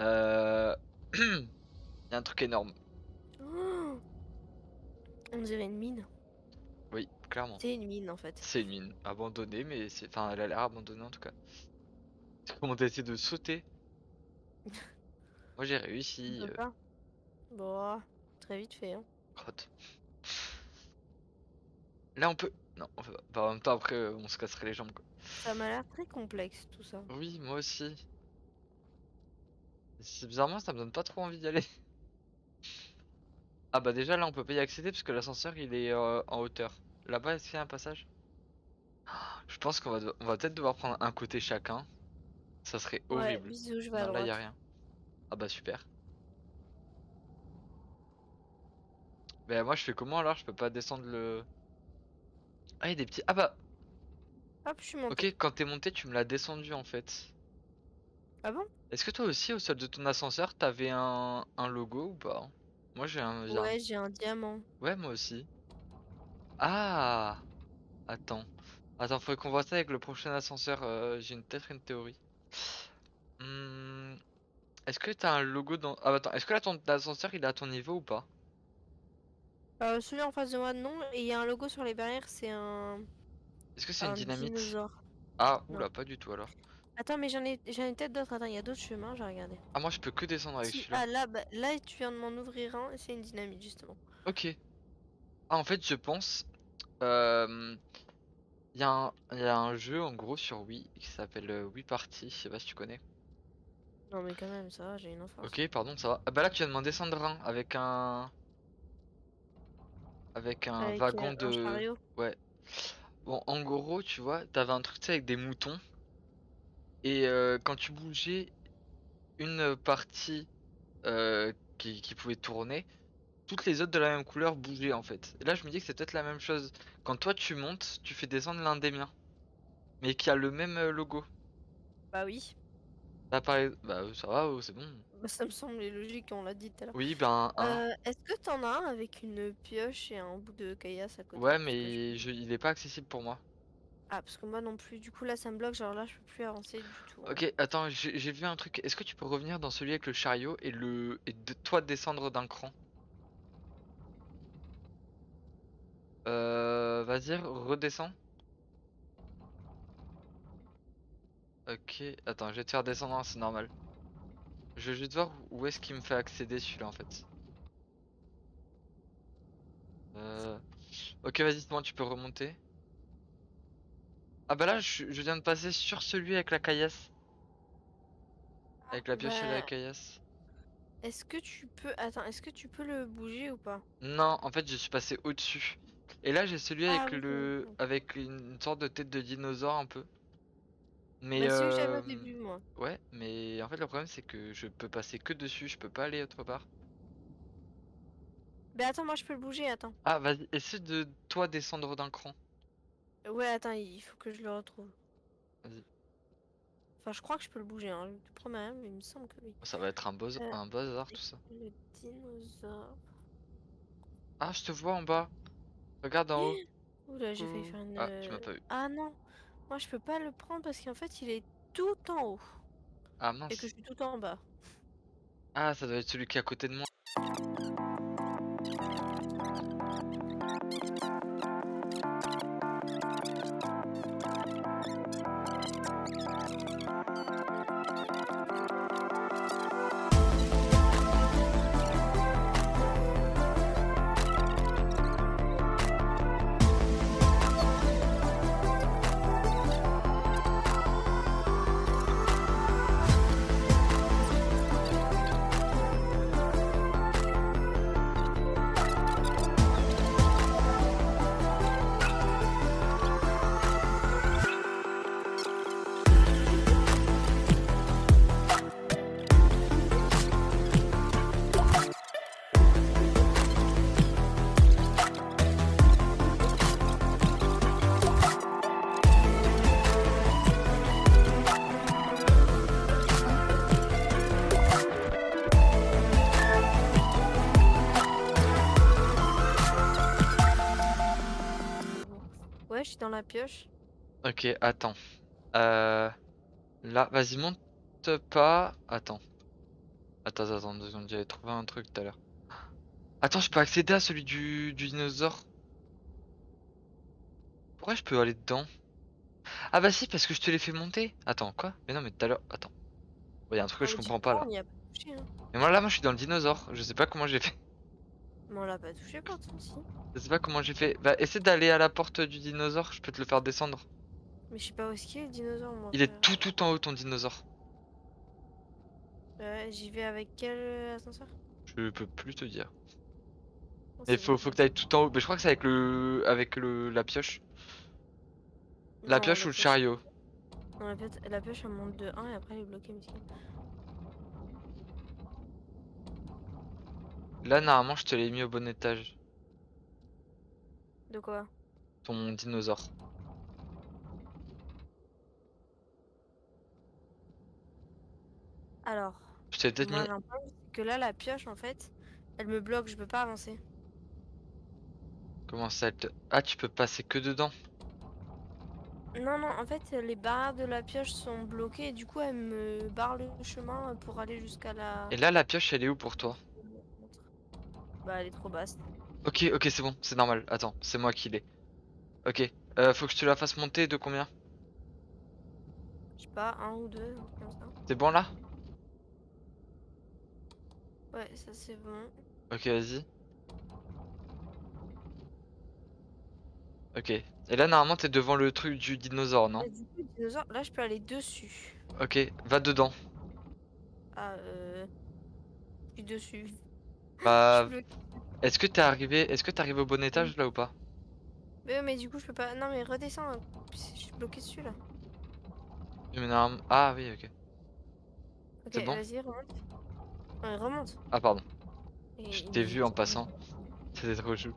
[SPEAKER 1] Euh... Il y a un truc énorme.
[SPEAKER 2] Oh, on dirait une mine.
[SPEAKER 1] Oui, clairement.
[SPEAKER 2] C'est une mine en fait.
[SPEAKER 1] C'est une mine abandonnée, mais c'est... Enfin, elle a l'air abandonnée en tout cas. Comment t'as essayé de sauter? Moi j'ai
[SPEAKER 2] On
[SPEAKER 1] réussi.
[SPEAKER 2] peut pas. Bon, très vite fait, hein.
[SPEAKER 1] Grotte. Là on peut... Non, on peut pas. Enfin, en même temps après on se casserait les jambes quoi.
[SPEAKER 2] Ça m'a l'air très complexe tout ça.
[SPEAKER 1] Oui, moi aussi. Bizarrement, ça me donne pas trop envie d'y aller. Ah bah déjà là on peut pas y accéder parce que l'ascenseur il est en hauteur. Là-bas est-ce qu'il y a un passage? Je pense on va peut-être devoir prendre un côté chacun. Ça serait
[SPEAKER 2] Ouais,
[SPEAKER 1] horrible.
[SPEAKER 2] bisous, je vais à
[SPEAKER 1] Non là y a
[SPEAKER 2] droite.
[SPEAKER 1] rien. Ah bah super. Bah moi je fais comment alors? Je peux pas descendre le... Ah il y a des petits... Ah bah
[SPEAKER 2] Hop, je suis
[SPEAKER 1] ok,
[SPEAKER 2] montée.
[SPEAKER 1] quand t'es monté tu me l'as descendu en fait.
[SPEAKER 2] Ah bon?
[SPEAKER 1] Est-ce que toi aussi au sol de ton ascenseur t'avais un logo ou pas? Moi j'ai un...
[SPEAKER 2] Ouais, j'ai un diamant.
[SPEAKER 1] Ouais moi aussi. Ah, attends. Attends, faudrait qu'on voit ça avec le prochain ascenseur. J'ai peut-être une théorie. Hmm, Est-ce que t'as un logo dans... Ah bah attends, est-ce que là ton ascenseur il est à ton niveau ou pas?
[SPEAKER 2] Celui en face de moi, non. Et il y a un logo sur les barrières, c'est
[SPEAKER 1] Est-ce que c'est une
[SPEAKER 2] un
[SPEAKER 1] dynamite?
[SPEAKER 2] dinosaure.
[SPEAKER 1] Ah,
[SPEAKER 2] Non.
[SPEAKER 1] oula, pas du tout alors.
[SPEAKER 2] Attends, mais j'en ai peut-être d'autres. Attends, il y a d'autres chemins, je vais regarder.
[SPEAKER 1] Ah moi je peux que descendre avec
[SPEAKER 2] Si,
[SPEAKER 1] celui-là.
[SPEAKER 2] ah là, bah, là, tu viens de m'en ouvrir un, c'est une dynamite, justement.
[SPEAKER 1] Ok. Ah, en fait, je pense. euh, Il y a un jeu en gros sur Wii qui s'appelle Wii Party. Je sais pas si tu connais.
[SPEAKER 2] Non, mais quand même, ça va, j'ai une enfance.
[SPEAKER 1] Ok, pardon, ça va. Ah bah là, tu viens de m'en descendre un avec un
[SPEAKER 2] Avec
[SPEAKER 1] wagon
[SPEAKER 2] un
[SPEAKER 1] de.
[SPEAKER 2] chariot.
[SPEAKER 1] Ouais. Bon, en gros, tu vois, t'avais un truc tu sais, avec des moutons. Et quand tu bougeais une partie qui pouvait tourner, toutes les autres de la même couleur bougeaient en fait. Et là, je me dis que c'est peut-être la même chose. Quand toi tu montes, tu fais descendre l'un des miens, mais qui a le même logo.
[SPEAKER 2] Bah oui.
[SPEAKER 1] Là, pareil, bah ça va, c'est bon.
[SPEAKER 2] Bah, ça me semblait logique, on l'a dit tout à l'heure.
[SPEAKER 1] Oui, ben un.
[SPEAKER 2] Est-ce que t'en as un avec une pioche et un bout de caillasse à côté?
[SPEAKER 1] Ouais,
[SPEAKER 2] Parce que
[SPEAKER 1] mais il est pas accessible pour moi.
[SPEAKER 2] Ah, parce que moi non plus. Du coup, là, ça me bloque. Genre là, je peux plus avancer du tout, hein.
[SPEAKER 1] Ok, attends, j'ai vu un truc. Est-ce que tu peux revenir dans celui avec le chariot et toi descendre d'un cran? Vas-y, redescends. Ok, attends, je vais te faire descendre, hein, c'est normal. Je veux juste voir où est-ce qu'il me fait accéder celui-là en fait. Euh... Ok, vas-y, c'est bon, tu peux remonter. Ah bah là, je viens de passer sur celui avec la caillasse. Avec la pioche et la
[SPEAKER 2] Bah,
[SPEAKER 1] caillasse.
[SPEAKER 2] est-ce que tu peux... Attends, est-ce que tu peux le bouger ou pas?
[SPEAKER 1] Non, en fait, je suis passé au-dessus. Et là, j'ai celui
[SPEAKER 2] Ah
[SPEAKER 1] avec
[SPEAKER 2] oui,
[SPEAKER 1] le...
[SPEAKER 2] ok.
[SPEAKER 1] avec une sorte de tête de dinosaure un peu. Mais
[SPEAKER 2] Bah, celui que j'avais au début, moi.
[SPEAKER 1] ouais, mais en fait, le problème, c'est que je peux passer que dessus, je peux pas aller autre part.
[SPEAKER 2] Bah, attends, moi, je peux le bouger, attends.
[SPEAKER 1] Ah, vas-y, essaie de toi descendre d'un cran.
[SPEAKER 2] Ouais, attends, il faut que je le retrouve.
[SPEAKER 1] Vas-y.
[SPEAKER 2] Enfin, je crois que je peux le bouger, hein. Je te promets, hein, mais il me semble que oui.
[SPEAKER 1] Ça va être
[SPEAKER 2] Euh,
[SPEAKER 1] un bazar
[SPEAKER 2] et
[SPEAKER 1] tout ça.
[SPEAKER 2] le dinosaure...
[SPEAKER 1] Ah, je te vois en bas. Regarde en haut.
[SPEAKER 2] Oula, j'ai failli
[SPEAKER 1] Coucou.
[SPEAKER 2] faire une...
[SPEAKER 1] Ah, tu m'as pas vu.
[SPEAKER 2] Ah non! Moi, je peux pas le prendre parce qu'en fait, il est tout en haut.
[SPEAKER 1] Ah
[SPEAKER 2] Et que
[SPEAKER 1] mince.
[SPEAKER 2] je suis tout en bas.
[SPEAKER 1] Ah, ça doit être celui qui est à côté de moi.
[SPEAKER 2] Bon. Ouais, je suis dans la pioche.
[SPEAKER 1] Ok, attends. Euh... Là, vas-y, monte pas. Attends, 2 secondes, j'avais trouvé un truc tout à l'heure. Attends, je peux accéder à celui du dinosaure. Pourquoi je peux aller dedans? Ah bah si, parce que je te l'ai fait monter. Attends, quoi? Mais non, mais tout à l'heure, attends. Il y a un truc que
[SPEAKER 2] Non,
[SPEAKER 1] je
[SPEAKER 2] mais tu
[SPEAKER 1] comprends pas
[SPEAKER 2] crois,
[SPEAKER 1] là.
[SPEAKER 2] on n'y a pas touché, hein.
[SPEAKER 1] Mais moi là, moi je suis dans le dinosaure. Je sais pas comment j'ai fait.
[SPEAKER 2] Mais on l'a pas touché pourtant, si.
[SPEAKER 1] Je sais pas comment j'ai fait. Bah, essaie d'aller à la porte du dinosaure, je peux te le faire descendre.
[SPEAKER 2] Mais je sais pas où est-ce qu'il est le dinosaure, moi,
[SPEAKER 1] Il est
[SPEAKER 2] frère.
[SPEAKER 1] tout en haut ton dinosaure.
[SPEAKER 2] Ouais, j'y vais avec quel ascenseur?
[SPEAKER 1] Je peux plus te dire.
[SPEAKER 2] Oh,
[SPEAKER 1] Mais
[SPEAKER 2] c'est
[SPEAKER 1] faut
[SPEAKER 2] bon.
[SPEAKER 1] que t'ailles tout en haut. Mais je crois que c'est avec la pioche. La
[SPEAKER 2] Non,
[SPEAKER 1] pioche ou
[SPEAKER 2] la
[SPEAKER 1] le
[SPEAKER 2] pioche.
[SPEAKER 1] chariot.
[SPEAKER 2] Non, la pioche, elle monte de 1 et après elle est bloquée, mais
[SPEAKER 1] Là, normalement, je te l'ai mis au bon étage.
[SPEAKER 2] de quoi?
[SPEAKER 1] Ton dinosaure.
[SPEAKER 2] Alors,
[SPEAKER 1] Je t'ai peut-être
[SPEAKER 2] moi
[SPEAKER 1] mis.
[SPEAKER 2] j'ai un problème, c'est que là, la pioche, en fait, elle me bloque, je peux pas avancer.
[SPEAKER 1] Comment ça Ah, tu peux passer que dedans.
[SPEAKER 2] Non, non, en fait, les barres de la pioche sont bloquées et du coup, elle me barre le chemin pour aller jusqu'à la...
[SPEAKER 1] Et là, la pioche, elle est où pour toi?
[SPEAKER 2] Bah, elle est trop basse.
[SPEAKER 1] Ok, c'est bon, c'est normal. Attends, c'est moi qui l'ai. Ok. Faut que je te la fasse monter de combien?
[SPEAKER 2] Je sais pas, un ou deux, un truc comme ça.
[SPEAKER 1] C'est bon là?
[SPEAKER 2] Ouais, ça c'est bon.
[SPEAKER 1] Ok, vas-y. Ok. Et là, normalement, t'es devant le truc du dinosaure, non?
[SPEAKER 2] Et du coup, le dinosaure, là, je peux aller dessus.
[SPEAKER 1] Ok, va dedans.
[SPEAKER 2] Ah, je suis dessus. Je suis
[SPEAKER 1] Bah,
[SPEAKER 2] bloquée.
[SPEAKER 1] est-ce que t'es arrivé au bon étage là ou pas?
[SPEAKER 2] Mais du coup, je peux pas. Non, mais redescends. Je suis bloquée dessus là.
[SPEAKER 1] Oui, mais ah oui, ok.
[SPEAKER 2] Ok,
[SPEAKER 1] C'est bon?
[SPEAKER 2] vas-y, remonte. Ouais, remonte.
[SPEAKER 1] Ah, pardon. Je
[SPEAKER 2] Et
[SPEAKER 1] t'ai
[SPEAKER 2] il
[SPEAKER 1] vu en
[SPEAKER 2] est.
[SPEAKER 1] passant. C'était trop chou.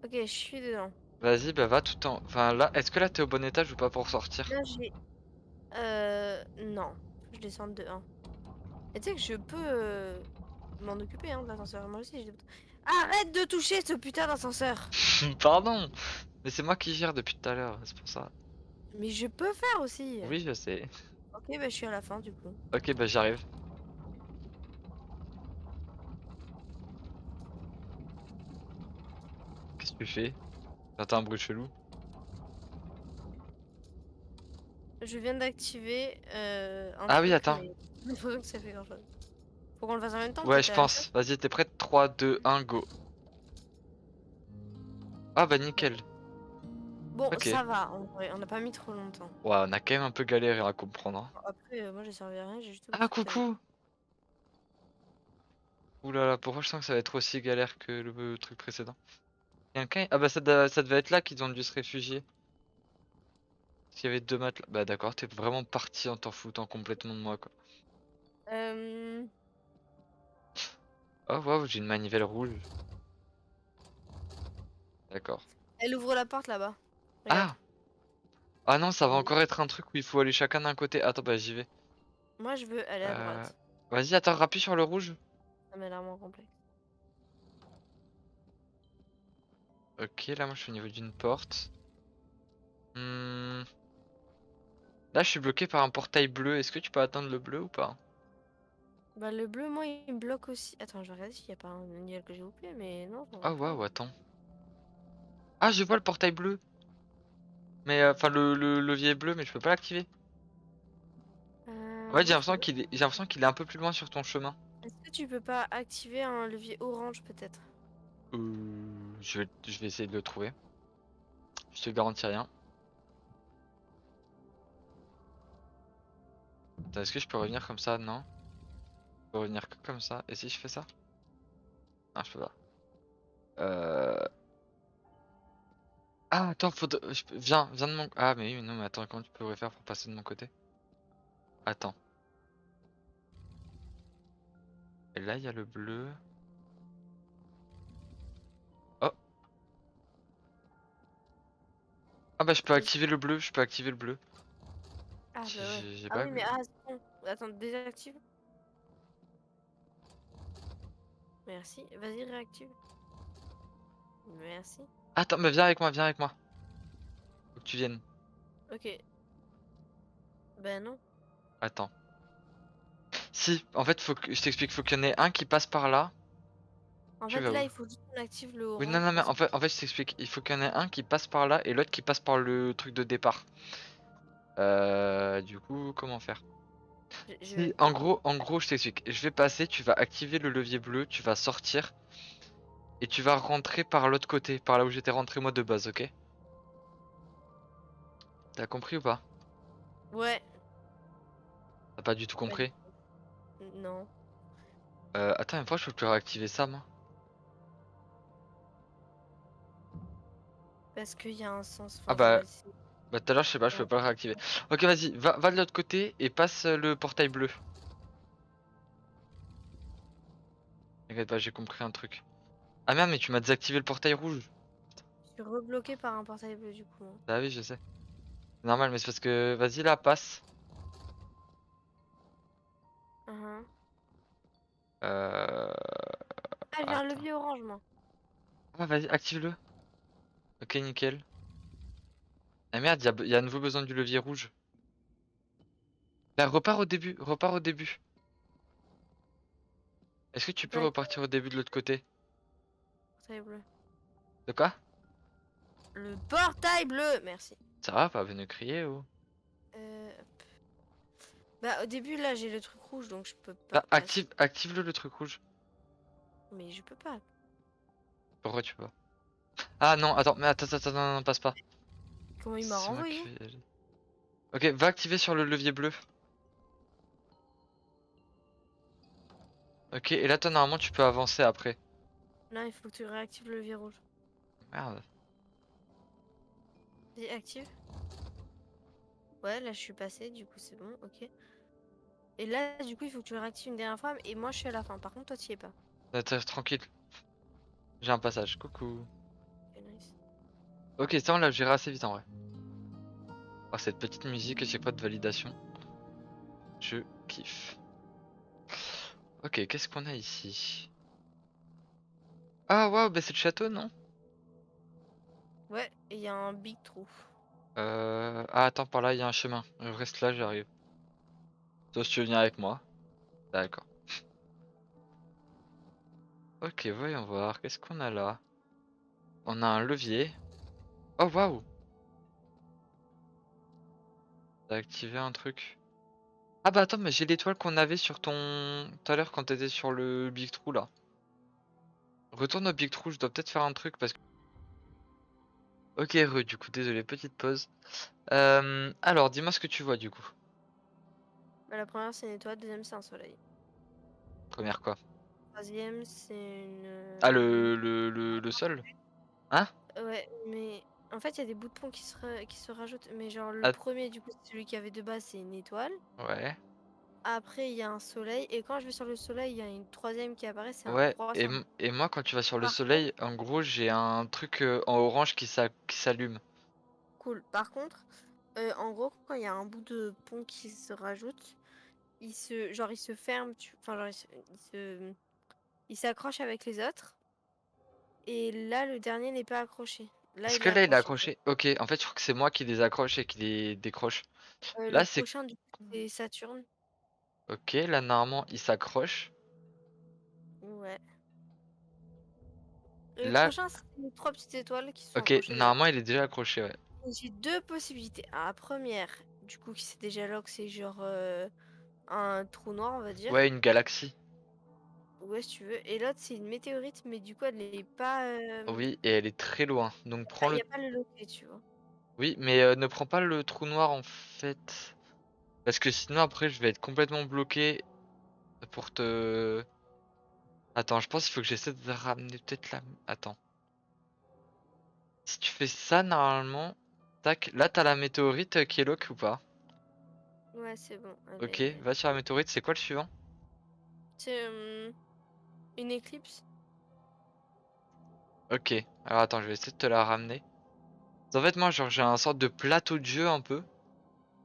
[SPEAKER 2] Ok, je suis dedans.
[SPEAKER 1] Vas-y, bah va tout en... Enfin là, est-ce que là t'es au bon étage ou pas pour sortir?
[SPEAKER 2] Là, j'ai. Non. Je descends de 1. Et tu sais que je peux m'en occuper hein, de l'ascenseur. Moi aussi, j'ai des boutons. Arrête de toucher ce putain d'ascenseur!
[SPEAKER 1] Pardon! Mais c'est moi qui gère depuis tout à l'heure, c'est pour ça.
[SPEAKER 2] Mais je peux faire aussi!
[SPEAKER 1] Oui, je sais.
[SPEAKER 2] Ok, bah je suis à la fin du coup.
[SPEAKER 1] Ok, bah j'arrive. Qu'est-ce que tu fais? J'entends un bruit chelou.
[SPEAKER 2] Je viens d'activer un
[SPEAKER 1] Ah oui,
[SPEAKER 2] truc,
[SPEAKER 1] attends.
[SPEAKER 2] mais j'ai l'impression que ça fait grand chose. Faut qu'on le fasse en même temps,
[SPEAKER 1] Ouais,
[SPEAKER 2] peut-être
[SPEAKER 1] je
[SPEAKER 2] à la chaîne?
[SPEAKER 1] pense. Vas-y, t'es prête? 3, 2, 1, go. Ah bah nickel.
[SPEAKER 2] Bon,
[SPEAKER 1] Ok.
[SPEAKER 2] ça va, en vrai, on n'a pas mis trop longtemps.
[SPEAKER 1] Ouais, on a quand même un peu galéré à comprendre, hein.
[SPEAKER 2] Après, moi j'ai servi à rien, j'ai juste
[SPEAKER 1] Ah,
[SPEAKER 2] sauveté.
[SPEAKER 1] coucou! Ouh là là, pourquoi je sens que ça va être aussi galère que le truc précédent? Quelqu'un... Ah bah ça devait être là qu'ils ont dû se réfugier. Parce qu'il y avait deux matelas. Bah d'accord, t'es vraiment parti en t'en foutant complètement de moi quoi.
[SPEAKER 2] Euh...
[SPEAKER 1] Oh waouh, j'ai une manivelle rouge. D'accord.
[SPEAKER 2] Elle ouvre la porte là-bas. Regarde.
[SPEAKER 1] Ah! Ah non, ça va
[SPEAKER 2] Et
[SPEAKER 1] encore être un truc où il faut aller chacun d'un côté. Attends, bah j'y vais.
[SPEAKER 2] moi je veux aller à
[SPEAKER 1] Euh...
[SPEAKER 2] droite.
[SPEAKER 1] Vas-y, attends, rappuie sur le rouge.
[SPEAKER 2] Ça m'a l'air moins complexe.
[SPEAKER 1] Ok, là moi je suis au niveau d'une porte. Hmm. Là je suis bloqué par un portail bleu. Est-ce que tu peux atteindre le bleu ou pas?
[SPEAKER 2] Bah le bleu, moi il me bloque aussi. Attends, je vais regarder s'il n'y a pas un manuel que j'ai oublié, mais non, j'en vois
[SPEAKER 1] Ah
[SPEAKER 2] pas.
[SPEAKER 1] waouh, attends. Ah, je vois le portail bleu. Mais enfin le levier est bleu, mais je peux pas l'activer. Ouais,
[SPEAKER 2] Moi je peux.
[SPEAKER 1] j'ai l'impression qu'il est un peu plus loin sur ton chemin.
[SPEAKER 2] Est-ce que tu peux pas activer un levier orange peut-être?
[SPEAKER 1] Je vais essayer de le trouver. Je te garantis rien. Attends, est-ce que je peux revenir comme ça? Non. Je peux revenir que comme ça. Et si je fais ça? Non, je peux pas. Euh... Ah, attends, viens de mon... Ah, mais oui, mais non, mais attends, comment tu pourrais faire pour passer de mon côté? Attends. Et là, il y a le bleu. Oh! Ah bah, je peux
[SPEAKER 2] Vas-y.
[SPEAKER 1] activer le bleu, je peux activer le bleu.
[SPEAKER 2] Ah bah ouais.
[SPEAKER 1] J'ai
[SPEAKER 2] Ah
[SPEAKER 1] pas
[SPEAKER 2] oui, mais
[SPEAKER 1] vu.
[SPEAKER 2] ah, c'est bon. Attends, désactive. Merci. Vas-y, réactive. Merci.
[SPEAKER 1] Attends, mais viens avec moi, viens avec moi. Faut que tu viennes.
[SPEAKER 2] Ok. Ben non.
[SPEAKER 1] Attends. Si, en fait, je t'explique, faut qu'il y en ait un qui passe par là.
[SPEAKER 2] En
[SPEAKER 1] Tu
[SPEAKER 2] fait,
[SPEAKER 1] vas où?
[SPEAKER 2] là, il faut juste qu'on active le
[SPEAKER 1] Oui, non,
[SPEAKER 2] orange
[SPEAKER 1] non, mais
[SPEAKER 2] parce que
[SPEAKER 1] en fait, je t'explique. Il faut qu'il y en ait un qui passe par là et l'autre qui passe par le truc de départ. Du coup, comment faire?
[SPEAKER 2] je
[SPEAKER 1] Si,
[SPEAKER 2] vais.
[SPEAKER 1] en gros, je t'explique. Je vais passer, tu vas activer le levier bleu, tu vas sortir et tu vas rentrer par l'autre côté, par là où j'étais rentré moi de base, ok? T'as compris ou pas?
[SPEAKER 2] Ouais.
[SPEAKER 1] T'as pas du tout
[SPEAKER 2] Pas du
[SPEAKER 1] compris?
[SPEAKER 2] tout. Non.
[SPEAKER 1] Attends, mais pourquoi je peux plus réactiver ça, moi?
[SPEAKER 2] Parce qu'il y a un sens.
[SPEAKER 1] Ah
[SPEAKER 2] Enfin, faut
[SPEAKER 1] bah,
[SPEAKER 2] essayer.
[SPEAKER 1] bah tout à l'heure, je sais pas, je peux
[SPEAKER 2] Ouais.
[SPEAKER 1] pas le réactiver. Ok, vas-y, va de l'autre côté et passe le portail bleu. T'inquiète pas, j'ai compris un truc. Ah merde, mais tu m'as désactivé le portail rouge.
[SPEAKER 2] Je suis rebloqué par un portail bleu du coup.
[SPEAKER 1] Ah oui, je sais. C'est normal, mais c'est parce que... Vas-y, là, passe.
[SPEAKER 2] Hein.
[SPEAKER 1] Euh...
[SPEAKER 2] Ah, j'ai un
[SPEAKER 1] Attends.
[SPEAKER 2] levier orange, moi.
[SPEAKER 1] Ah, vas-y, active-le. Ok, nickel. Ah merde, y a à nouveau besoin du levier rouge. Bah, repars au début. Est-ce que tu peux
[SPEAKER 2] Portail
[SPEAKER 1] repartir au début de l'autre côté?
[SPEAKER 2] portail bleu.
[SPEAKER 1] De quoi?
[SPEAKER 2] Le portail bleu! Merci.
[SPEAKER 1] Ça va, pas venu crier ou...
[SPEAKER 2] Hop. Bah, au début, là, j'ai le truc rouge, donc je peux pas
[SPEAKER 1] Bah,
[SPEAKER 2] passer.
[SPEAKER 1] active-le le truc rouge.
[SPEAKER 2] Mais je peux pas.
[SPEAKER 1] Pourquoi tu peux pas? Ah non, attends, mais attends, non, non, passe pas.
[SPEAKER 2] Comment il m'a
[SPEAKER 1] C'est moi
[SPEAKER 2] renvoyé?
[SPEAKER 1] qui vais y aller. Ok, va activer sur le levier bleu. Ok, et là toi normalement tu peux avancer après.
[SPEAKER 2] Là, il faut que tu réactives le levier rouge.
[SPEAKER 1] Merde.
[SPEAKER 2] Vas-y, active. Ouais, là, je suis passée, du coup, c'est bon, ok. Et là, du coup, il faut que tu le réactives une dernière fois, et moi, je suis à la fin. Par contre, toi, tu y es pas.
[SPEAKER 1] Attends, tranquille, j'ai un passage. Coucou.
[SPEAKER 2] Ok, nice.
[SPEAKER 1] Ok, ça on l'a géré assez vite en vrai. Oh, cette petite musique à chaque fois de validation. Je kiffe. Ok, qu'est-ce qu'on a ici? Ah waouh, bah c'est le château, non?
[SPEAKER 2] Ouais, et il y a un big trou.
[SPEAKER 1] Ah attends, par là il y a un chemin. Je reste là, j'arrive. Toi si tu veux venir avec moi. D'accord. Ok, voyons voir. Qu'est-ce qu'on a là? On a un levier. Oh waouh! T'as activé un truc. Ah bah attends, mais j'ai l'étoile qu'on avait sur ton... tout à l'heure quand t'étais sur le Big Trou là. Retourne au Big Trou, je dois peut-être faire un truc parce que... Ok, du coup, désolé, petite pause. Alors, dis-moi ce que tu vois du coup.
[SPEAKER 2] Bah, la première, c'est une étoile, deuxième, c'est un soleil.
[SPEAKER 1] Première quoi?
[SPEAKER 2] Troisième, c'est
[SPEAKER 1] Ah,
[SPEAKER 2] une...
[SPEAKER 1] le sol? Hein?
[SPEAKER 2] Ouais, mais en fait, il y a des bouts de pont qui se rajoutent. Mais genre, le
[SPEAKER 1] Ah,
[SPEAKER 2] premier, du coup, c'est celui qui avait de base, c'est une étoile.
[SPEAKER 1] ouais.
[SPEAKER 2] Après, il y a un soleil. Et quand je vais sur le soleil, il y a une troisième qui apparaît, c'est un
[SPEAKER 1] Ouais, et,
[SPEAKER 2] croissant.
[SPEAKER 1] et moi quand tu vas sur le
[SPEAKER 2] Par contre,
[SPEAKER 1] soleil, en gros j'ai un truc en orange qui s'allume.
[SPEAKER 2] cool. Par contre, en gros, quand il y a un bout de pont qui se rajoute, il se ferme, enfin, genre, il s'accroche avec les autres. Et là, le dernier n'est pas accroché. Là,
[SPEAKER 1] Est-ce
[SPEAKER 2] il
[SPEAKER 1] que
[SPEAKER 2] est
[SPEAKER 1] là il est
[SPEAKER 2] accroché, tu vois.
[SPEAKER 1] accroché? Ok, en fait je crois que c'est moi qui les accroche et qui les décroche.
[SPEAKER 2] Le
[SPEAKER 1] Là c'est...
[SPEAKER 2] prochain, du coup, c'est Saturne.
[SPEAKER 1] Ok, là normalement il s'accroche.
[SPEAKER 2] Ouais. Le
[SPEAKER 1] Là,
[SPEAKER 2] prochain, c'est les trois petites étoiles qui sont
[SPEAKER 1] ok,
[SPEAKER 2] accrochées dedans.
[SPEAKER 1] normalement il est déjà accroché, ouais.
[SPEAKER 2] Et j'ai deux possibilités. Ah, la première, du coup, qui c'est déjà là, que c'est genre un trou noir, on va dire.
[SPEAKER 1] Ouais, une galaxie.
[SPEAKER 2] Ouais, si tu veux. Et l'autre, c'est une météorite, mais du coup, elle est pas.
[SPEAKER 1] Oui, et elle est très loin. Donc prends
[SPEAKER 2] Il
[SPEAKER 1] le...
[SPEAKER 2] n'y a pas le loquet, tu vois.
[SPEAKER 1] Oui, mais ne prends pas le trou noir en fait. Parce que sinon après je vais être complètement bloqué pour te... Attends, je pense qu'il faut que j'essaie de ramener peut-être la... Attends. Si tu fais ça normalement... Tac, là t'as la météorite qui est lock ou pas?
[SPEAKER 2] Ouais, c'est bon. Elle
[SPEAKER 1] Ok,
[SPEAKER 2] est.
[SPEAKER 1] va sur la météorite, c'est quoi le suivant?
[SPEAKER 2] C'est une éclipse.
[SPEAKER 1] Ok, alors attends, je vais essayer de te la ramener. En fait moi genre j'ai un sorte de plateau de jeu un peu.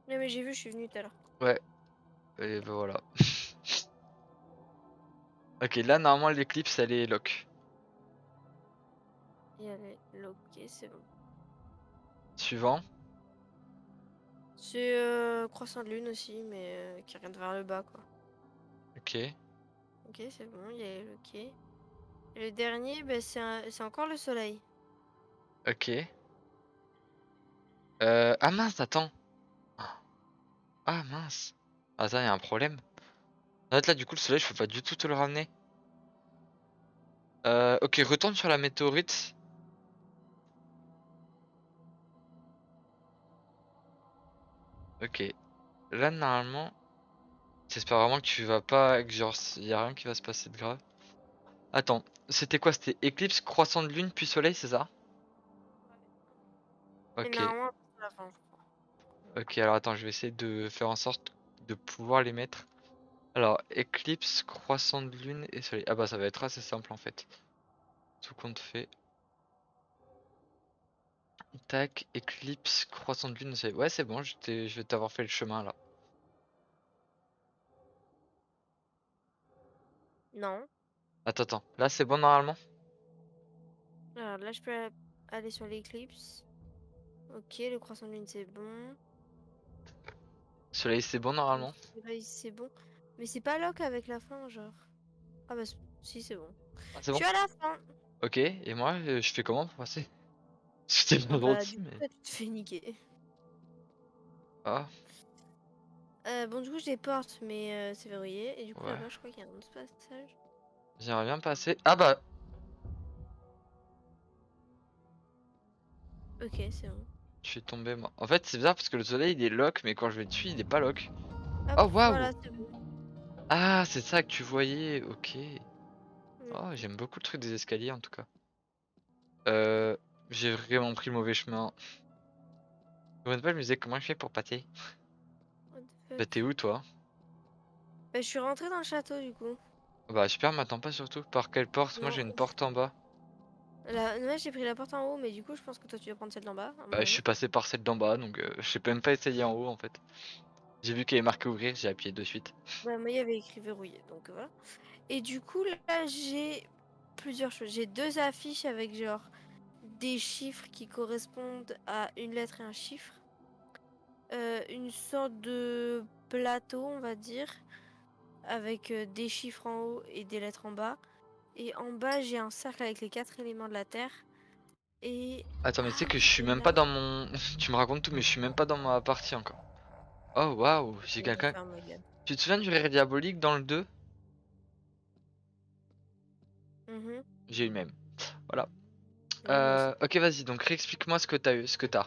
[SPEAKER 2] Non, mais j'ai vu, je suis venue tout à l'heure.
[SPEAKER 1] Ouais, et ben voilà. Ok, là normalement l'éclipse elle est lock.
[SPEAKER 2] Et elle est loquée, c'est bon.
[SPEAKER 1] Suivant.
[SPEAKER 2] C'est croissant de lune aussi, mais qui regarde vers le bas, quoi.
[SPEAKER 1] Ok,
[SPEAKER 2] Ok, c'est bon, il y a loqué. Et le dernier, bah, c'est encore le soleil.
[SPEAKER 1] ok. Ah mince, attends. Ah mince. Attends, il y a un problème. En fait là du coup le soleil je peux pas du tout te le ramener. Ok, retourne sur la météorite. Ok, là normalement... J'espère vraiment que tu vas pas... Que genre y a rien qui va se passer de grave. Attends, c'était quoi? C'était éclipse, croissant de lune, puis soleil, c'est ça?
[SPEAKER 2] Et
[SPEAKER 1] Ok,
[SPEAKER 2] normalement, c'est la fin, je crois.
[SPEAKER 1] ok, alors attends, je vais essayer de faire en sorte de pouvoir les mettre. Alors, éclipse, croissant de lune et soleil. Ah bah ça va être assez simple en fait. Tout compte fait. Tac, éclipse, croissant de lune, soleil. Ouais, c'est bon, je vais t'avoir fait le chemin là.
[SPEAKER 2] Non.
[SPEAKER 1] Attends, là c'est bon normalement?
[SPEAKER 2] Alors là, je peux aller sur l'éclipse. Ok, le croissant de lune, c'est bon.
[SPEAKER 1] Soleil, c'est bon
[SPEAKER 2] Le
[SPEAKER 1] normalement?
[SPEAKER 2] soleil, c'est bon. Mais c'est pas lock avec la fin, genre. Ah bah, si, c'est bon.
[SPEAKER 1] Ah, c'est
[SPEAKER 2] Je
[SPEAKER 1] bon?
[SPEAKER 2] suis à la fin.
[SPEAKER 1] Ok, et moi, je fais comment pour passer? J'étais pas
[SPEAKER 2] Bah,
[SPEAKER 1] gentil,
[SPEAKER 2] du coup,
[SPEAKER 1] mais...
[SPEAKER 2] toi, tu te fais niquer.
[SPEAKER 1] Ah,
[SPEAKER 2] Bon, du coup, j'ai porte, mais c'est verrouillé. Et du coup,
[SPEAKER 1] ouais.
[SPEAKER 2] là-bas, je crois qu'il y a un autre passage.
[SPEAKER 1] J'aimerais bien passer. Ah bah,
[SPEAKER 2] Ok, c'est bon.
[SPEAKER 1] Je suis tombé moi. En fait, c'est bizarre parce que le soleil il est lock, mais quand je vais dessus, il est pas lock.
[SPEAKER 2] Hop,
[SPEAKER 1] Oh waouh!
[SPEAKER 2] voilà, c'est bon.
[SPEAKER 1] Ah, c'est ça que tu voyais, ok.
[SPEAKER 2] Mm.
[SPEAKER 1] Oh, j'aime beaucoup le truc des escaliers en tout cas. Euh, j'ai vraiment pris le mauvais chemin. Je me disais comment je fais pour pâter.
[SPEAKER 2] What the
[SPEAKER 1] Bah,
[SPEAKER 2] fuck?
[SPEAKER 1] t'es où toi?
[SPEAKER 2] Bah, je suis rentrée dans le château du coup.
[SPEAKER 1] Bah, super, m'attends pas surtout. Par quelle porte? Moi
[SPEAKER 2] Non,
[SPEAKER 1] j'ai une porte en bas.
[SPEAKER 2] là, j'ai pris la porte en haut, mais du coup, je pense que toi, tu vas prendre celle d'en bas, à mon
[SPEAKER 1] Bah, je
[SPEAKER 2] avis.
[SPEAKER 1] suis passé par celle d'en bas, donc je sais même pas essayer en haut en fait. J'ai vu qu'il y avait marqué ouvrir, j'ai appuyé de suite.
[SPEAKER 2] Bah, moi, il y avait écrit verrouillé, donc voilà. Et du coup, là, j'ai plusieurs choses. J'ai deux affiches avec genre des chiffres qui correspondent à une lettre et un chiffre. Une sorte de plateau, on va dire, avec des chiffres en haut et des lettres en bas. Et en bas, j'ai un cercle avec les 4 éléments de la Terre. Et...
[SPEAKER 1] Attends, mais tu sais que je suis
[SPEAKER 2] Et
[SPEAKER 1] même
[SPEAKER 2] là,
[SPEAKER 1] pas dans mon. Tu me racontes tout, mais je suis même pas dans ma partie encore. Oh waouh, j'ai
[SPEAKER 2] je vais
[SPEAKER 1] quelqu'un.
[SPEAKER 2] faire ma gueule.
[SPEAKER 1] Tu te souviens du rire diabolique dans le 2?
[SPEAKER 2] Mhm.
[SPEAKER 1] J'ai eu le même. Voilà.
[SPEAKER 2] Ouais, moi aussi.
[SPEAKER 1] Ok, vas-y, donc réexplique-moi ce que t'as eu, ce que t'as.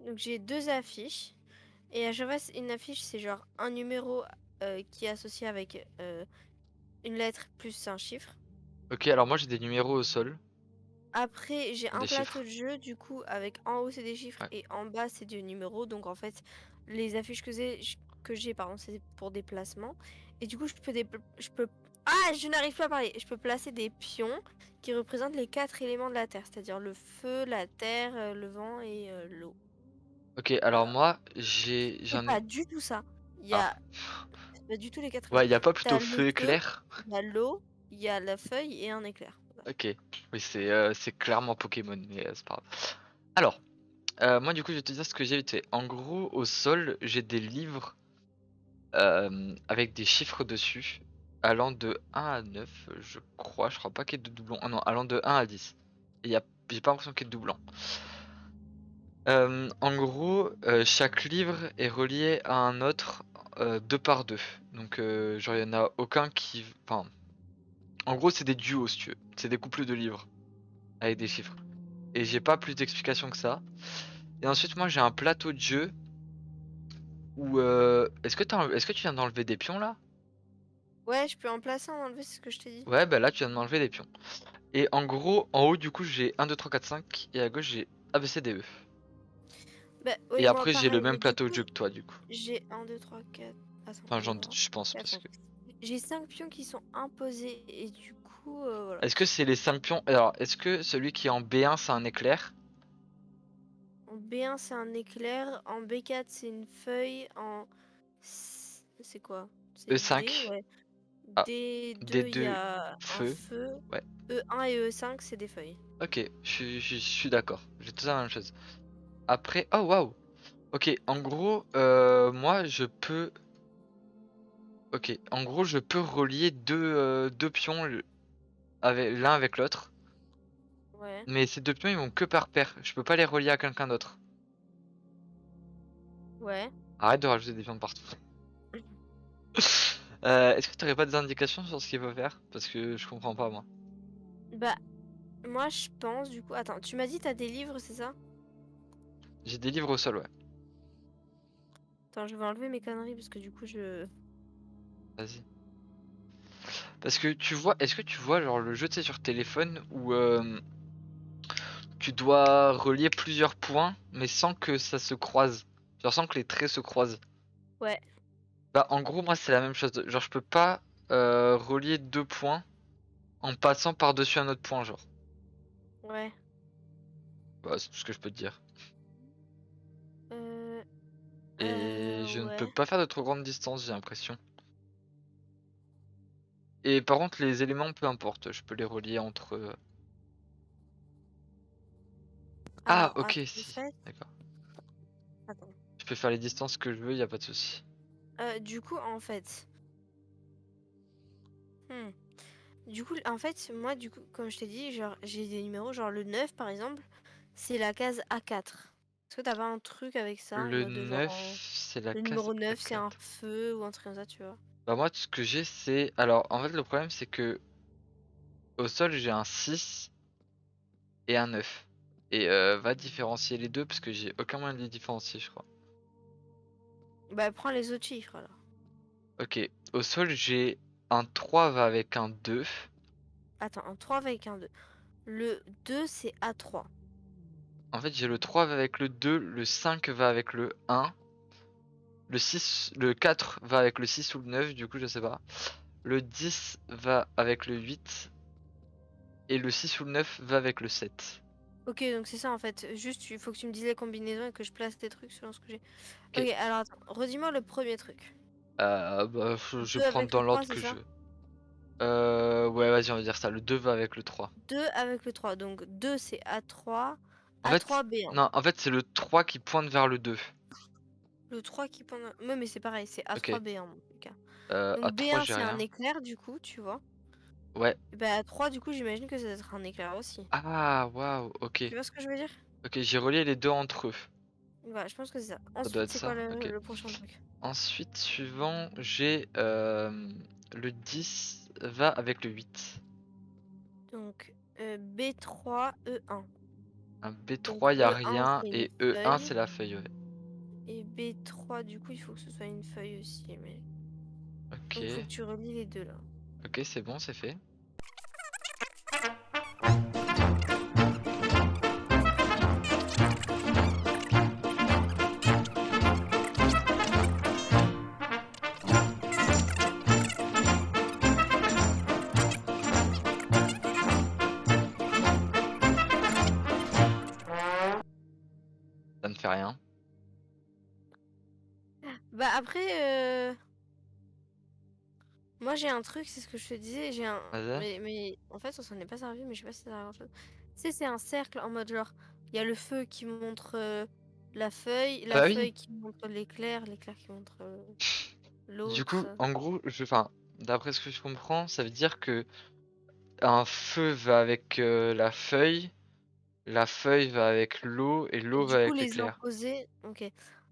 [SPEAKER 2] Donc j'ai deux affiches. Et à chaque fois, une affiche, c'est genre un numéro qui est associé avec une lettre plus un chiffre.
[SPEAKER 1] Ok, alors moi j'ai des numéros au sol,
[SPEAKER 2] Après, j'ai
[SPEAKER 1] des
[SPEAKER 2] un plateau
[SPEAKER 1] chiffres.
[SPEAKER 2] de jeu, du coup, avec en haut c'est des chiffres
[SPEAKER 1] Ouais.
[SPEAKER 2] et en bas c'est des numéros. Donc en fait, les affiches que j'ai, pardon, c'est pour des placements. Et du coup, je peux... Ah, je n'arrive pas à parler. Je peux placer des pions qui représentent les 4 éléments de la Terre, c'est-à-dire le feu, la terre, le vent et l'eau.
[SPEAKER 1] Ok, alors
[SPEAKER 2] Voilà.
[SPEAKER 1] moi
[SPEAKER 2] C'est
[SPEAKER 1] j'en ai.
[SPEAKER 2] pas du tout ça. Il y
[SPEAKER 1] Ah.
[SPEAKER 2] a pas du tout les 4
[SPEAKER 1] Ouais,
[SPEAKER 2] éléments.
[SPEAKER 1] y a pas plutôt
[SPEAKER 2] T'as le
[SPEAKER 1] feu
[SPEAKER 2] feu,
[SPEAKER 1] éclair?
[SPEAKER 2] il y a l'eau, il y a la feuille et un éclair. Voilà.
[SPEAKER 1] Ok. Oui, c'est clairement Pokémon, mais c'est pas grave. Alors, moi du coup je vais te dire ce que j'ai fait. En gros, au sol, j'ai des livres avec des chiffres dessus, allant de 1 à 9, je crois pas qu'il y ait de doublons. Ah non, allant de 1 à 10. Et j'ai pas l'impression qu'il y ait de doublons. En gros, chaque livre est relié à un autre deux par deux. Donc, genre, il y en a aucun qui. Enfin, en gros, c'est des duos si tu veux. C'est des couples de livres avec des chiffres. Et j'ai pas plus d'explications que ça. Et ensuite, moi, j'ai un plateau de jeu où. Est-ce que tu viens d'enlever des pions là?
[SPEAKER 2] Ouais, je peux en placer, en enlever, c'est ce que je t'ai dit.
[SPEAKER 1] Ouais, bah là, tu viens de m'enlever des pions. Et en gros, en haut, du coup, j'ai un 2 3 4 5 et à gauche, j'ai A, B, C, D, E.
[SPEAKER 2] Bah
[SPEAKER 1] Et
[SPEAKER 2] oui, moi
[SPEAKER 1] après, j'ai le
[SPEAKER 2] pareil,
[SPEAKER 1] même
[SPEAKER 2] mais du
[SPEAKER 1] plateau de
[SPEAKER 2] coup,
[SPEAKER 1] jeu que toi, du coup.
[SPEAKER 2] j'ai un 2 3 4. Attends,
[SPEAKER 1] Enfin,
[SPEAKER 2] on va voir.
[SPEAKER 1] je pense, parce
[SPEAKER 2] 4,
[SPEAKER 1] que.
[SPEAKER 2] j'ai 5 pions qui sont imposés et du coup, voilà.
[SPEAKER 1] Est-ce que c'est les 5 pions? Alors, est-ce que celui qui est en B1, c'est un éclair?
[SPEAKER 2] En B1, c'est un éclair. En B4, c'est une feuille. C'est quoi? C'est D,
[SPEAKER 1] E5?
[SPEAKER 2] ouais.
[SPEAKER 1] Ah,
[SPEAKER 2] D2, il y
[SPEAKER 1] D2,
[SPEAKER 2] a un
[SPEAKER 1] feu.
[SPEAKER 2] feu.
[SPEAKER 1] Ouais.
[SPEAKER 2] E1 et E5, c'est des feuilles.
[SPEAKER 1] Ok, je suis d'accord. J'ai tout ça la même chose. Après, oh waouh! Ok, en gros, moi je peux. Ok, en gros, je peux relier deux pions avec l'un avec l'autre.
[SPEAKER 2] Ouais.
[SPEAKER 1] Mais ces deux pions, ils vont que par paire. Je peux pas les relier à quelqu'un d'autre.
[SPEAKER 2] Ouais.
[SPEAKER 1] Arrête de rajouter des pions de partout. Est-ce que tu aurais pas des indications sur ce qu'il faut faire? Parce que je comprends pas moi.
[SPEAKER 2] Bah, moi, je pense, du coup. Attends, tu m'as dit, t'as des livres, c'est ça?
[SPEAKER 1] J'ai des livres au sol, ouais.
[SPEAKER 2] Attends, je vais enlever mes conneries parce que du coup, je.
[SPEAKER 1] Vas-y. Parce que tu vois, est-ce que tu vois genre le jeu tu sais sur téléphone où tu dois relier plusieurs points mais sans que ça se croise, genre sans que les traits se croisent.
[SPEAKER 2] Ouais.
[SPEAKER 1] Bah en gros moi c'est la même chose, genre je peux pas relier deux points en passant par-dessus un autre point genre.
[SPEAKER 2] Ouais.
[SPEAKER 1] Bah, c'est tout ce que je peux te dire.
[SPEAKER 2] Euh.
[SPEAKER 1] Et je ne peux
[SPEAKER 2] Ouais.
[SPEAKER 1] pas faire de trop grande distance j'ai l'impression. Et par contre les éléments peu importe, je peux les relier entre Ah
[SPEAKER 2] Alors,
[SPEAKER 1] ok
[SPEAKER 2] en
[SPEAKER 1] si,
[SPEAKER 2] fait.
[SPEAKER 1] d'accord.
[SPEAKER 2] Attends.
[SPEAKER 1] Je peux faire les distances que je veux, y a pas de souci.
[SPEAKER 2] Du coup, en fait. Hmm. Du coup, en fait, moi, du coup, comme je t'ai dit, genre, j'ai des numéros, genre le 9 par exemple, c'est la case A4. Est-ce que t'as pas un truc avec ça, en
[SPEAKER 1] Le
[SPEAKER 2] mode genre,
[SPEAKER 1] 9 c'est la
[SPEAKER 2] le
[SPEAKER 1] case
[SPEAKER 2] numéro 9 c'est un
[SPEAKER 1] A4.
[SPEAKER 2] feu ou un truc comme ça, tu vois?
[SPEAKER 1] Bah moi ce que j'ai c'est. Alors en fait le problème c'est que au sol j'ai un 6 et un 9. Et va différencier les deux parce que j'ai aucun moyen de les différencier, je crois.
[SPEAKER 2] Bah, prends les autres chiffres alors.
[SPEAKER 1] Ok, au sol, j'ai un 3 va avec un 2.
[SPEAKER 2] Attends, un 3 avec un 2. Le 2, c'est A3.
[SPEAKER 1] En fait, j'ai le 3 va avec le 2, le 5 va avec le 1. Le 6, le 4 va avec le 6 ou le 9, du coup, je sais pas. Le 10 va avec le 8. Et le 6 ou le 9 va avec le 7.
[SPEAKER 2] Ok, donc c'est ça en fait. Juste, il faut que tu me dises les combinaisons et que je place tes trucs selon ce que j'ai.
[SPEAKER 1] Ok.
[SPEAKER 2] Ok, alors attends, redis-moi le premier truc.
[SPEAKER 1] Bah, je
[SPEAKER 2] 2
[SPEAKER 1] vais prendre
[SPEAKER 2] avec le
[SPEAKER 1] dans
[SPEAKER 2] 3,
[SPEAKER 1] l'ordre
[SPEAKER 2] c'est
[SPEAKER 1] que je
[SPEAKER 2] ça?
[SPEAKER 1] veux. Ouais, vas-y, on va dire ça. Le 2 va avec le 3.
[SPEAKER 2] 2 avec le 3. Donc 2, c'est A3.
[SPEAKER 1] En fait,
[SPEAKER 2] A3, B1.
[SPEAKER 1] non, en fait, c'est le 3 qui pointe vers le 2.
[SPEAKER 2] Le 3 qui prend. Ouais, mais c'est pareil, c'est
[SPEAKER 1] Ok.
[SPEAKER 2] A3, B1 en tout cas.
[SPEAKER 1] À
[SPEAKER 2] Donc
[SPEAKER 1] 3,
[SPEAKER 2] B1,
[SPEAKER 1] j'ai
[SPEAKER 2] c'est un
[SPEAKER 1] rien.
[SPEAKER 2] éclair du coup, tu vois.
[SPEAKER 1] Ouais.
[SPEAKER 2] Et bah A3, du coup, j'imagine que ça doit être un éclair aussi.
[SPEAKER 1] Ah, waouh, ok.
[SPEAKER 2] Tu vois ce que je veux dire?
[SPEAKER 1] Ok, j'ai relié les deux entre eux.
[SPEAKER 2] Voilà, je pense que c'est ça.
[SPEAKER 1] Ça doit
[SPEAKER 2] Ensuite,
[SPEAKER 1] être
[SPEAKER 2] c'est quoi
[SPEAKER 1] ça.
[SPEAKER 2] le,
[SPEAKER 1] Ok.
[SPEAKER 2] le prochain truc?
[SPEAKER 1] Ensuite, suivant, j'ai le 10 va avec le 8.
[SPEAKER 2] Donc B3, E1.
[SPEAKER 1] Un
[SPEAKER 2] Donc
[SPEAKER 1] B3, il a
[SPEAKER 2] E1,
[SPEAKER 1] rien.
[SPEAKER 2] c'est une
[SPEAKER 1] Et E1,
[SPEAKER 2] feuille.
[SPEAKER 1] c'est la feuille, ouais.
[SPEAKER 2] Et B3, du coup, il faut que ce soit une feuille aussi. Mais...
[SPEAKER 1] Ok.
[SPEAKER 2] Donc, il faut que tu relis les deux là.
[SPEAKER 1] Ok, c'est bon, c'est fait. Ça ne fait rien.
[SPEAKER 2] Bah après, moi j'ai un truc, c'est ce que je te disais. J'ai un.
[SPEAKER 1] Vas-y.
[SPEAKER 2] Mais en fait, on s'en est pas servi, mais je sais pas si ça sert à grand chose. Tu sais, c'est un cercle en mode genre, il y a le feu qui montre la
[SPEAKER 1] Bah oui.
[SPEAKER 2] feuille qui montre l'éclair qui montre
[SPEAKER 1] Du
[SPEAKER 2] l'autre.
[SPEAKER 1] coup, en gros, enfin, d'après ce que je comprends, ça veut dire que un feu va avec la feuille va avec l'eau et
[SPEAKER 2] Et
[SPEAKER 1] l'eau va
[SPEAKER 2] du coup,
[SPEAKER 1] avec
[SPEAKER 2] les
[SPEAKER 1] l'éclair.
[SPEAKER 2] imposer. Ok.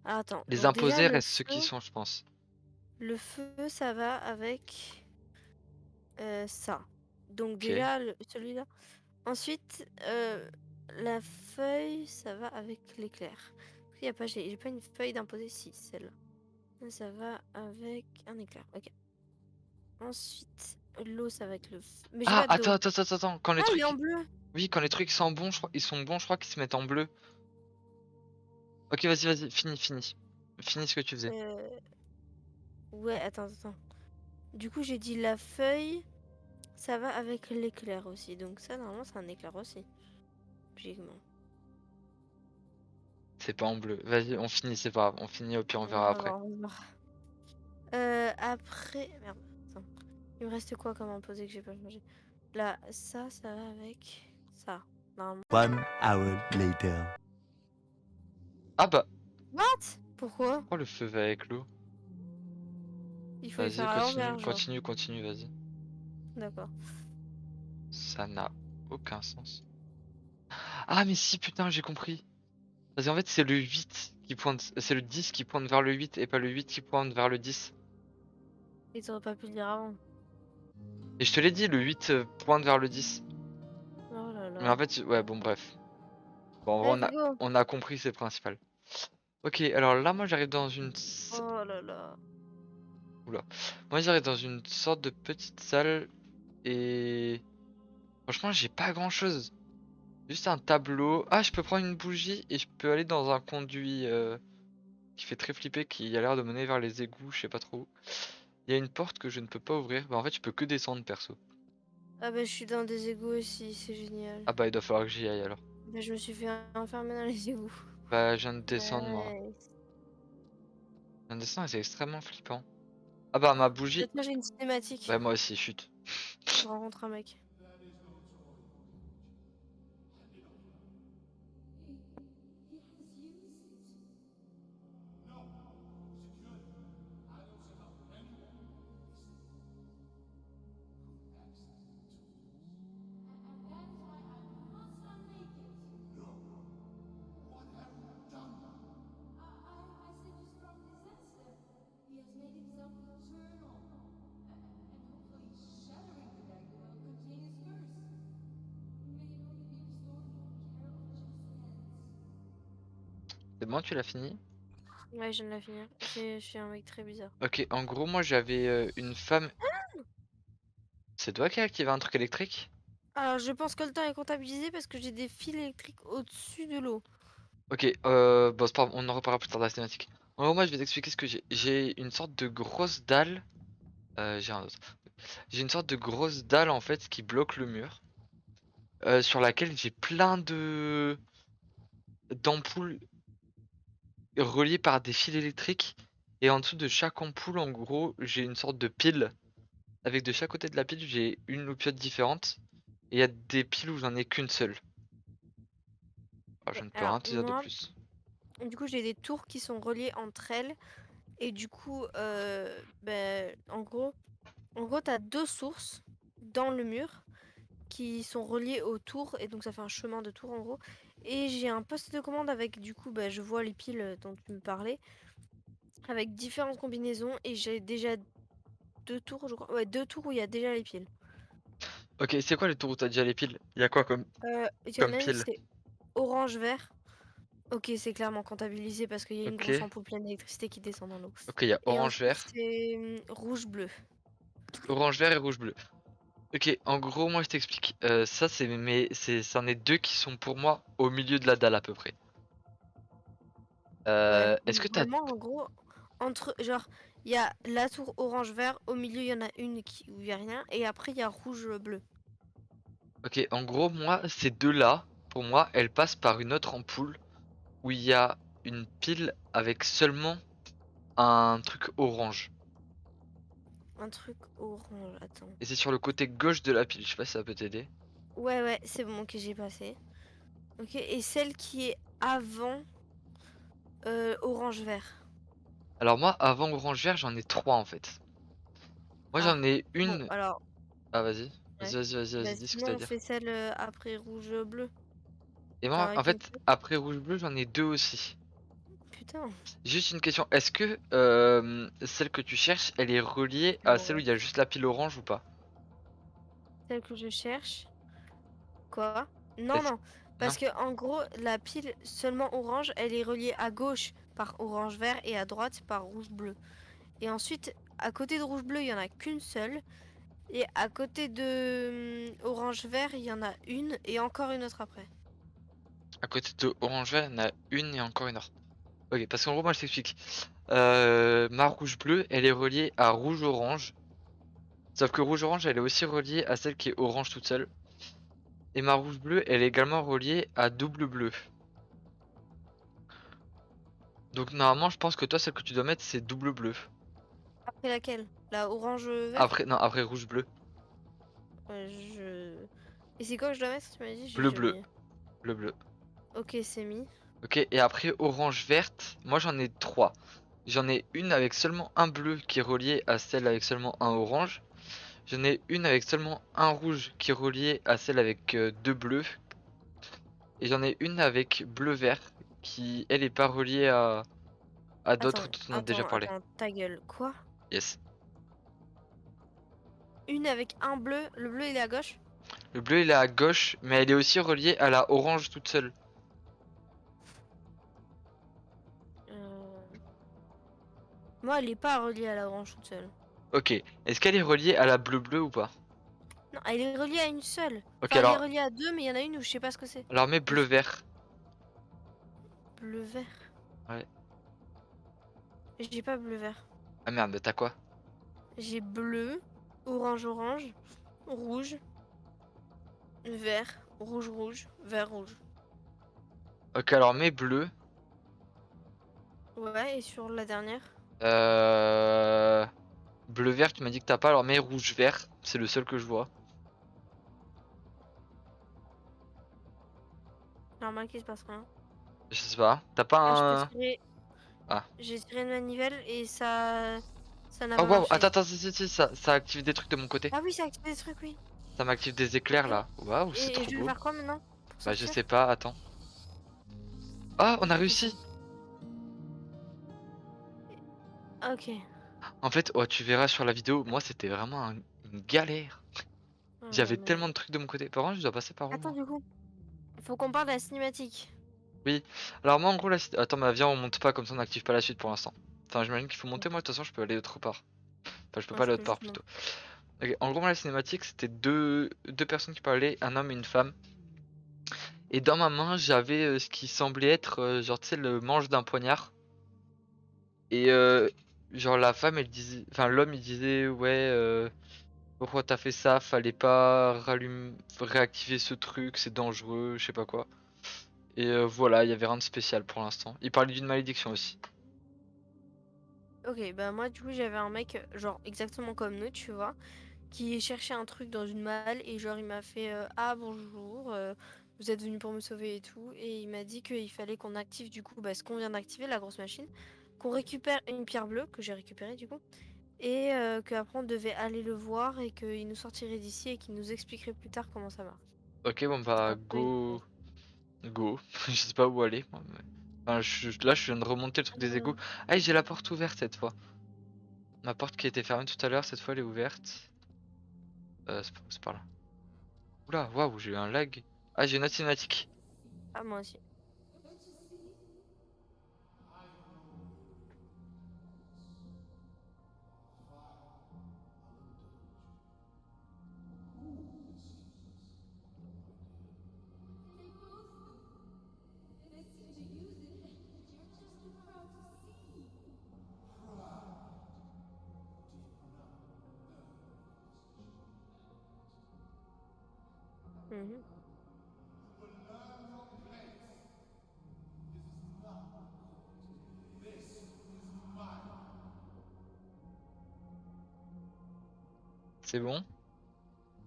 [SPEAKER 2] Alors attends.
[SPEAKER 1] Les
[SPEAKER 2] Donc déjà,
[SPEAKER 1] imposés restent ceux qui sont, je pense.
[SPEAKER 2] le feu, ça va avec ça. Donc
[SPEAKER 1] Ok.
[SPEAKER 2] déjà, celui-là. Ensuite, la feuille, ça va avec l'éclair. Il y a pas, j'ai pas une feuille d'imposer, si, celle-là. Ça va avec un éclair, ok. Ensuite, l'eau, ça va avec le feu. Mais j'ai
[SPEAKER 1] Ah,
[SPEAKER 2] pas
[SPEAKER 1] attends,
[SPEAKER 2] d'eau.
[SPEAKER 1] attends, attends, attends. Quand les
[SPEAKER 2] Ah, il est en
[SPEAKER 1] trucs,
[SPEAKER 2] bleu!
[SPEAKER 1] oui, quand les trucs sont bons, ils sont bons, je crois qu'ils se mettent en bleu. Ok, vas-y, vas-y, finis. Finis ce que tu faisais.
[SPEAKER 2] Euh, Ouais, attends. Du coup, j'ai dit la feuille, ça va avec l'éclair aussi. Donc ça, normalement, c'est un éclair aussi. Logiquement.
[SPEAKER 1] C'est pas en bleu. Vas-y, on finit, c'est pas grave. On finit, au pire, on
[SPEAKER 2] On
[SPEAKER 1] verra
[SPEAKER 2] va
[SPEAKER 1] après.
[SPEAKER 2] voir, on va voir. Après... Merde, attends. Il me reste quoi comme imposé que j'ai pas changé? Là, ça va avec ça. Normalement.
[SPEAKER 3] 1 hour later.
[SPEAKER 1] Ah bah,
[SPEAKER 2] What? Pourquoi?
[SPEAKER 1] pourquoi le feu va avec l'eau?
[SPEAKER 2] Il faut le
[SPEAKER 1] Vas-y,
[SPEAKER 2] faire à l'envers,
[SPEAKER 1] continue,
[SPEAKER 2] genre.
[SPEAKER 1] continue, continue, vas-y.
[SPEAKER 2] D'accord.
[SPEAKER 1] Ça n'a aucun sens. Ah, mais si, putain, j'ai compris. Parce qu'en fait, c'est le 8 qui pointe, c'est le 10 qui pointe vers le 8 et pas le 8 qui pointe vers le 10.
[SPEAKER 2] Ils auraient pas pu le dire avant.
[SPEAKER 1] Et je te l'ai dit, le 8 pointe vers le 10.
[SPEAKER 2] Oh là
[SPEAKER 1] Mais en
[SPEAKER 2] là.
[SPEAKER 1] fait, ouais, bon, bref. Bon, en vrai,
[SPEAKER 2] Let's go.
[SPEAKER 1] on a compris, c'est principal. Ok, alors là, moi, j'arrive dans une...
[SPEAKER 2] Oh là là.
[SPEAKER 1] Oula. Moi, j'arrive dans une sorte de petite salle et... Franchement, j'ai pas grand-chose. Juste un tableau. Ah, je peux prendre une bougie et je peux aller dans un conduit qui fait très flipper, qui a l'air de mener vers les égouts, je sais pas trop où. Il y a une porte que je ne peux pas ouvrir. Bah, en fait, je peux que descendre, perso.
[SPEAKER 2] Ah bah je suis dans des égouts aussi, c'est génial.
[SPEAKER 1] Ah bah, il doit falloir que j'y aille alors.
[SPEAKER 2] Bah je me suis fait enfermer dans les égouts.
[SPEAKER 1] Bah, je viens de descendre, moi.
[SPEAKER 2] Nice.
[SPEAKER 1] Je viens de descendre et c'est extrêmement flippant. Ah bah, ma bougie.
[SPEAKER 2] Peut-être moi j'ai une cinématique.
[SPEAKER 1] Bah, moi aussi, chute.
[SPEAKER 2] Je rencontre un mec.
[SPEAKER 1] C'est bon, tu l'as fini?
[SPEAKER 2] Ouais, je viens de la finir. Je suis un mec très bizarre.
[SPEAKER 1] Ok, en gros, moi j'avais une femme. C'est toi qui as activé un truc électrique?
[SPEAKER 2] Alors, je pense que le temps est comptabilisé parce que j'ai des fils électriques au-dessus de l'eau.
[SPEAKER 1] Ok, bon, c'est pas grave, on en reparlera plus tard dans la cinématique. En gros, moi je vais t'expliquer ce que j'ai. J'ai une sorte de grosse dalle. J'ai un autre. J'ai une sorte de grosse dalle en fait qui bloque le mur. Sur laquelle j'ai plein de d'ampoules reliées par des fils électriques. Et en dessous de chaque ampoule, en gros, j'ai une sorte de pile. Avec de chaque côté de la pile, j'ai une loupiote différente. Et il y a des piles où j'en ai qu'une seule. Alors, je ne peux
[SPEAKER 2] Alors,
[SPEAKER 1] rien te dire de
[SPEAKER 2] moi,
[SPEAKER 1] plus.
[SPEAKER 2] du coup, j'ai des tours qui sont reliées entre elles. Et du coup, ben, en gros, t'as deux sources dans le mur qui sont reliées aux tours. Et donc, ça fait un chemin de tours, en gros. Et j'ai un poste de commande avec, du coup, ben, je vois les piles dont tu me parlais. Avec différentes combinaisons. Et j'ai déjà deux tours, je crois. Ouais, deux tours où il y a déjà les piles.
[SPEAKER 1] Ok, c'est quoi le tour où t'as déjà les piles? Il y a quoi
[SPEAKER 2] Il y en
[SPEAKER 1] comme
[SPEAKER 2] a une,
[SPEAKER 1] pile?
[SPEAKER 2] c'est orange-vert. Ok, c'est clairement comptabilisé parce qu'il y a une grosse
[SPEAKER 1] Ok.
[SPEAKER 2] ampoule pleine d'électricité qui descend dans l'eau.
[SPEAKER 1] Ok, il y a
[SPEAKER 2] Et
[SPEAKER 1] orange,
[SPEAKER 2] ensuite,
[SPEAKER 1] vert.
[SPEAKER 2] c'est rouge-bleu.
[SPEAKER 1] Orange, vert et rouge, bleu. Ok, en gros, moi je t'explique. Ça, c'en est deux qui sont pour moi au milieu de la dalle à peu près.
[SPEAKER 2] Ouais,
[SPEAKER 1] Est-ce que t'as...
[SPEAKER 2] vraiment, en gros, genre, il y a la tour orange-vert, au milieu, il y en a une où il n'y a rien, et après, il y a rouge-bleu.
[SPEAKER 1] Ok, en gros, moi, ces deux-là, pour moi, elles passent par une autre ampoule où il y a une pile avec seulement un truc orange.
[SPEAKER 2] Un truc orange, attends.
[SPEAKER 1] Et c'est sur le côté gauche de la pile, je sais pas si ça peut t'aider.
[SPEAKER 2] Ouais, ouais, c'est bon que j'ai passé. Ok, et celle qui est avant orange-vert.
[SPEAKER 1] Alors moi, avant orange, vert, j'en ai trois en fait. Moi,
[SPEAKER 2] Ah,
[SPEAKER 1] j'en ai
[SPEAKER 2] bon,
[SPEAKER 1] une...
[SPEAKER 2] alors,
[SPEAKER 1] Ah, vas-y.
[SPEAKER 2] ouais. Bah,
[SPEAKER 1] Dis ce que t'as à
[SPEAKER 2] sinon, on
[SPEAKER 1] dire.
[SPEAKER 2] fait celle après rouge-bleu.
[SPEAKER 1] Et
[SPEAKER 2] T'en
[SPEAKER 1] moi,
[SPEAKER 2] as
[SPEAKER 1] en
[SPEAKER 2] qu'une
[SPEAKER 1] fait,
[SPEAKER 2] seule.
[SPEAKER 1] après rouge, bleu, j'en ai deux aussi.
[SPEAKER 2] Putain.
[SPEAKER 1] Juste une question, est-ce que celle que tu cherches, elle est reliée à celle où
[SPEAKER 2] Ouais.
[SPEAKER 1] il y a juste la pile orange ou pas?
[SPEAKER 2] Celle que je cherche. Quoi? Non,
[SPEAKER 1] Est-ce...
[SPEAKER 2] non.
[SPEAKER 1] Non?
[SPEAKER 2] Parce que en gros, la pile seulement orange, elle est reliée à gauche par orange-vert et à droite par rouge-bleu. Et ensuite, à côté de rouge-bleu, il y en a qu'une seule. Et à côté de orange-vert, il y en a une et encore une autre après.
[SPEAKER 1] À côté de orange, vert, il y en a une et encore une autre. Ok, parce qu'en gros, moi, je t'explique. Ma rouge bleu, elle est reliée à rouge orange. Sauf que rouge orange, elle est aussi reliée à celle qui est orange toute seule. Et ma rouge bleu, elle est également reliée à double bleu. Donc normalement, je pense que toi, celle que tu dois mettre, c'est double bleu.
[SPEAKER 2] Après laquelle? La orange-vert?
[SPEAKER 1] Après, non, après rouge bleu.
[SPEAKER 2] Je... Et c'est quoi que je dois mettre? Tu m'as dit, j'ai
[SPEAKER 1] Bleu
[SPEAKER 2] déjà
[SPEAKER 1] bleu.
[SPEAKER 2] mis.
[SPEAKER 1] Bleu bleu.
[SPEAKER 2] Ok, c'est mis.
[SPEAKER 1] Ok, et après orange verte, moi j'en ai trois. J'en ai une avec seulement un bleu qui est relié à celle avec seulement un orange. J'en ai une avec seulement un rouge qui est relié à celle avec deux bleus. Et j'en ai une avec bleu-vert qui, elle, est pas reliée à d'autres
[SPEAKER 2] Attends,
[SPEAKER 1] dont on a déjà
[SPEAKER 2] attends,
[SPEAKER 1] parlé.
[SPEAKER 2] attends, ta gueule. Quoi?
[SPEAKER 1] Yes.
[SPEAKER 2] Une avec un bleu. Le bleu, il est à gauche?
[SPEAKER 1] Le bleu, il est à gauche, mais elle est aussi reliée à la orange toute seule.
[SPEAKER 2] Euh, Moi, elle est pas reliée à la orange toute seule.
[SPEAKER 1] Ok. Est-ce qu'elle est reliée à la bleu-bleu ou pas?
[SPEAKER 2] Non, elle est reliée à une seule.
[SPEAKER 1] Ok,
[SPEAKER 2] Enfin, elle est reliée à deux, mais il y en a une où je sais pas ce que c'est.
[SPEAKER 1] alors mets
[SPEAKER 2] Juste
[SPEAKER 1] bleu-vert.
[SPEAKER 2] bleu-vert.
[SPEAKER 1] Ouais.
[SPEAKER 2] J'ai pas bleu-vert.
[SPEAKER 1] Ah merde, bah t'as quoi?
[SPEAKER 2] J'ai bleu, orange-orange, rouge, vert, rouge-rouge, vert-rouge.
[SPEAKER 1] Ok, alors mets bleu.
[SPEAKER 2] Ouais, et sur la dernière?
[SPEAKER 1] Euh... Bleu-vert, tu m'as dit que t'as pas, alors mets rouge-vert. C'est le seul que je vois.
[SPEAKER 2] Normal qu'il se passe rien.
[SPEAKER 1] Je sais pas. T'as pas
[SPEAKER 2] Ah, je peux
[SPEAKER 1] un...
[SPEAKER 2] tirer.
[SPEAKER 1] Ah.
[SPEAKER 2] J'ai tiré une manivelle et ça n'a
[SPEAKER 1] Oh
[SPEAKER 2] pas
[SPEAKER 1] waouh,
[SPEAKER 2] marché.
[SPEAKER 1] attends, si, ça active des trucs de mon côté.
[SPEAKER 2] Ah oui, ça a activé des trucs, oui.
[SPEAKER 1] Ça m'active des éclairs
[SPEAKER 2] Ok.
[SPEAKER 1] là. Waouh, c'est
[SPEAKER 2] Et
[SPEAKER 1] trop
[SPEAKER 2] je vais
[SPEAKER 1] beau.
[SPEAKER 2] faire quoi maintenant? Pour
[SPEAKER 1] Bah je
[SPEAKER 2] sortir?
[SPEAKER 1] sais pas, attends. Ah, on a
[SPEAKER 2] Ok.
[SPEAKER 1] réussi.
[SPEAKER 2] Ok.
[SPEAKER 1] En fait, oh, tu verras sur la vidéo, moi c'était vraiment une galère.
[SPEAKER 2] Oh,
[SPEAKER 1] J'avais
[SPEAKER 2] merde.
[SPEAKER 1] tellement de trucs de mon côté. Par contre, je dois passer par où
[SPEAKER 2] Attends,
[SPEAKER 1] moi?
[SPEAKER 2] du coup, il faut qu'on parle de la cinématique.
[SPEAKER 1] Oui. Alors moi en gros là, attends, mais viens, on monte pas comme ça, on n'active pas la suite pour l'instant. Enfin, j'imagine qu'il faut monter. Moi de toute façon, je peux aller autre part. Enfin, je peux
[SPEAKER 2] Moi,
[SPEAKER 1] pas
[SPEAKER 2] je
[SPEAKER 1] aller
[SPEAKER 2] peux
[SPEAKER 1] autre part
[SPEAKER 2] juste
[SPEAKER 1] plutôt.
[SPEAKER 2] monter.
[SPEAKER 1] Ok, en gros, moi la cinématique, c'était deux personnes qui parlaient, un homme et une femme. Et dans ma main, j'avais ce qui semblait être genre tu sais le manche d'un poignard. Et genre la femme, elle disait, enfin l'homme, il disait ouais. Pourquoi t'as fait ça? Fallait pas réactiver ce truc, c'est dangereux, je sais pas quoi. Et voilà, il y avait rien de spécial pour l'instant. Il parlait d'une malédiction aussi.
[SPEAKER 2] Ok, bah moi, du coup, j'avais un mec, genre exactement comme nous, tu vois, qui cherchait un truc dans une malle et genre il m'a fait ah bonjour, vous êtes venu pour me sauver et tout. Et il m'a dit qu'il fallait qu'on active du coup ce qu'on vient d'activer, la grosse machine, qu'on récupère une pierre bleue que j'ai récupérée du coup. Et qu'après on devait aller le voir et qu'il nous sortirait d'ici et qu'il nous expliquerait plus tard comment ça marche.
[SPEAKER 1] Ok, bon
[SPEAKER 2] C'était
[SPEAKER 1] bah
[SPEAKER 2] un peu
[SPEAKER 1] go,
[SPEAKER 2] étrange.
[SPEAKER 1] go. Je sais pas où aller, moi, enfin, là, je viens de remonter le truc des égouts. Ah, j'ai la porte ouverte cette fois. Ma porte qui était fermée tout à l'heure, cette fois elle est ouverte. C'est par là. Oula, waouh, j'ai eu un lag. Ah, j'ai une autre cinématique.
[SPEAKER 2] Ah, moi aussi. Mhm.
[SPEAKER 1] C'est bon?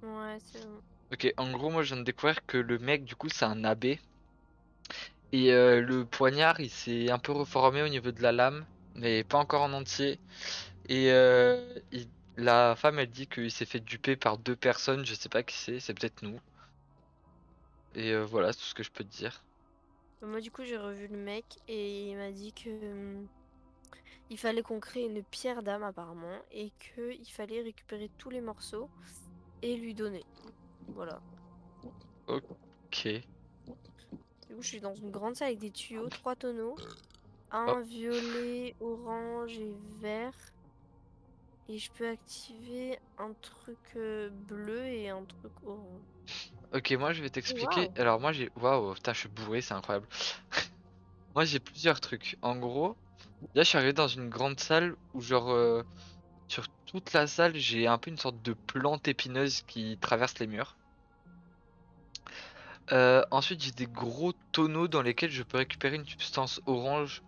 [SPEAKER 2] Ouais, c'est bon.
[SPEAKER 1] Ok, en gros, moi je viens de découvrir que le mec, du coup, c'est un abbé. Et le poignard, il s'est un peu reformé au niveau de la lame, mais pas encore en entier. Et la femme, elle dit qu'il s'est fait duper par deux personnes, je sais pas qui c'est peut-être nous. Et voilà, c'est tout ce que je peux te dire.
[SPEAKER 2] Moi, du coup, j'ai revu le mec et il m'a dit que il fallait qu'on crée une pierre d'âme apparemment et que il fallait récupérer tous les morceaux et lui donner. Voilà.
[SPEAKER 1] Ok.
[SPEAKER 2] Du coup, je suis dans une grande salle avec des tuyaux, trois tonneaux,
[SPEAKER 1] Hop.
[SPEAKER 2] un violet, orange et vert. Et je peux activer un truc bleu et un truc orange.
[SPEAKER 1] Ok, moi je vais t'expliquer.
[SPEAKER 2] Waouh!
[SPEAKER 1] Alors moi j'ai... Waouh, putain, je suis bourré, c'est incroyable. Moi j'ai plusieurs trucs. En gros, là je suis arrivé dans une grande salle où genre... sur toute la salle, j'ai un peu une sorte de plante épineuse qui traverse les murs. Ensuite, j'ai des gros tonneaux dans lesquels je peux récupérer une substance orange.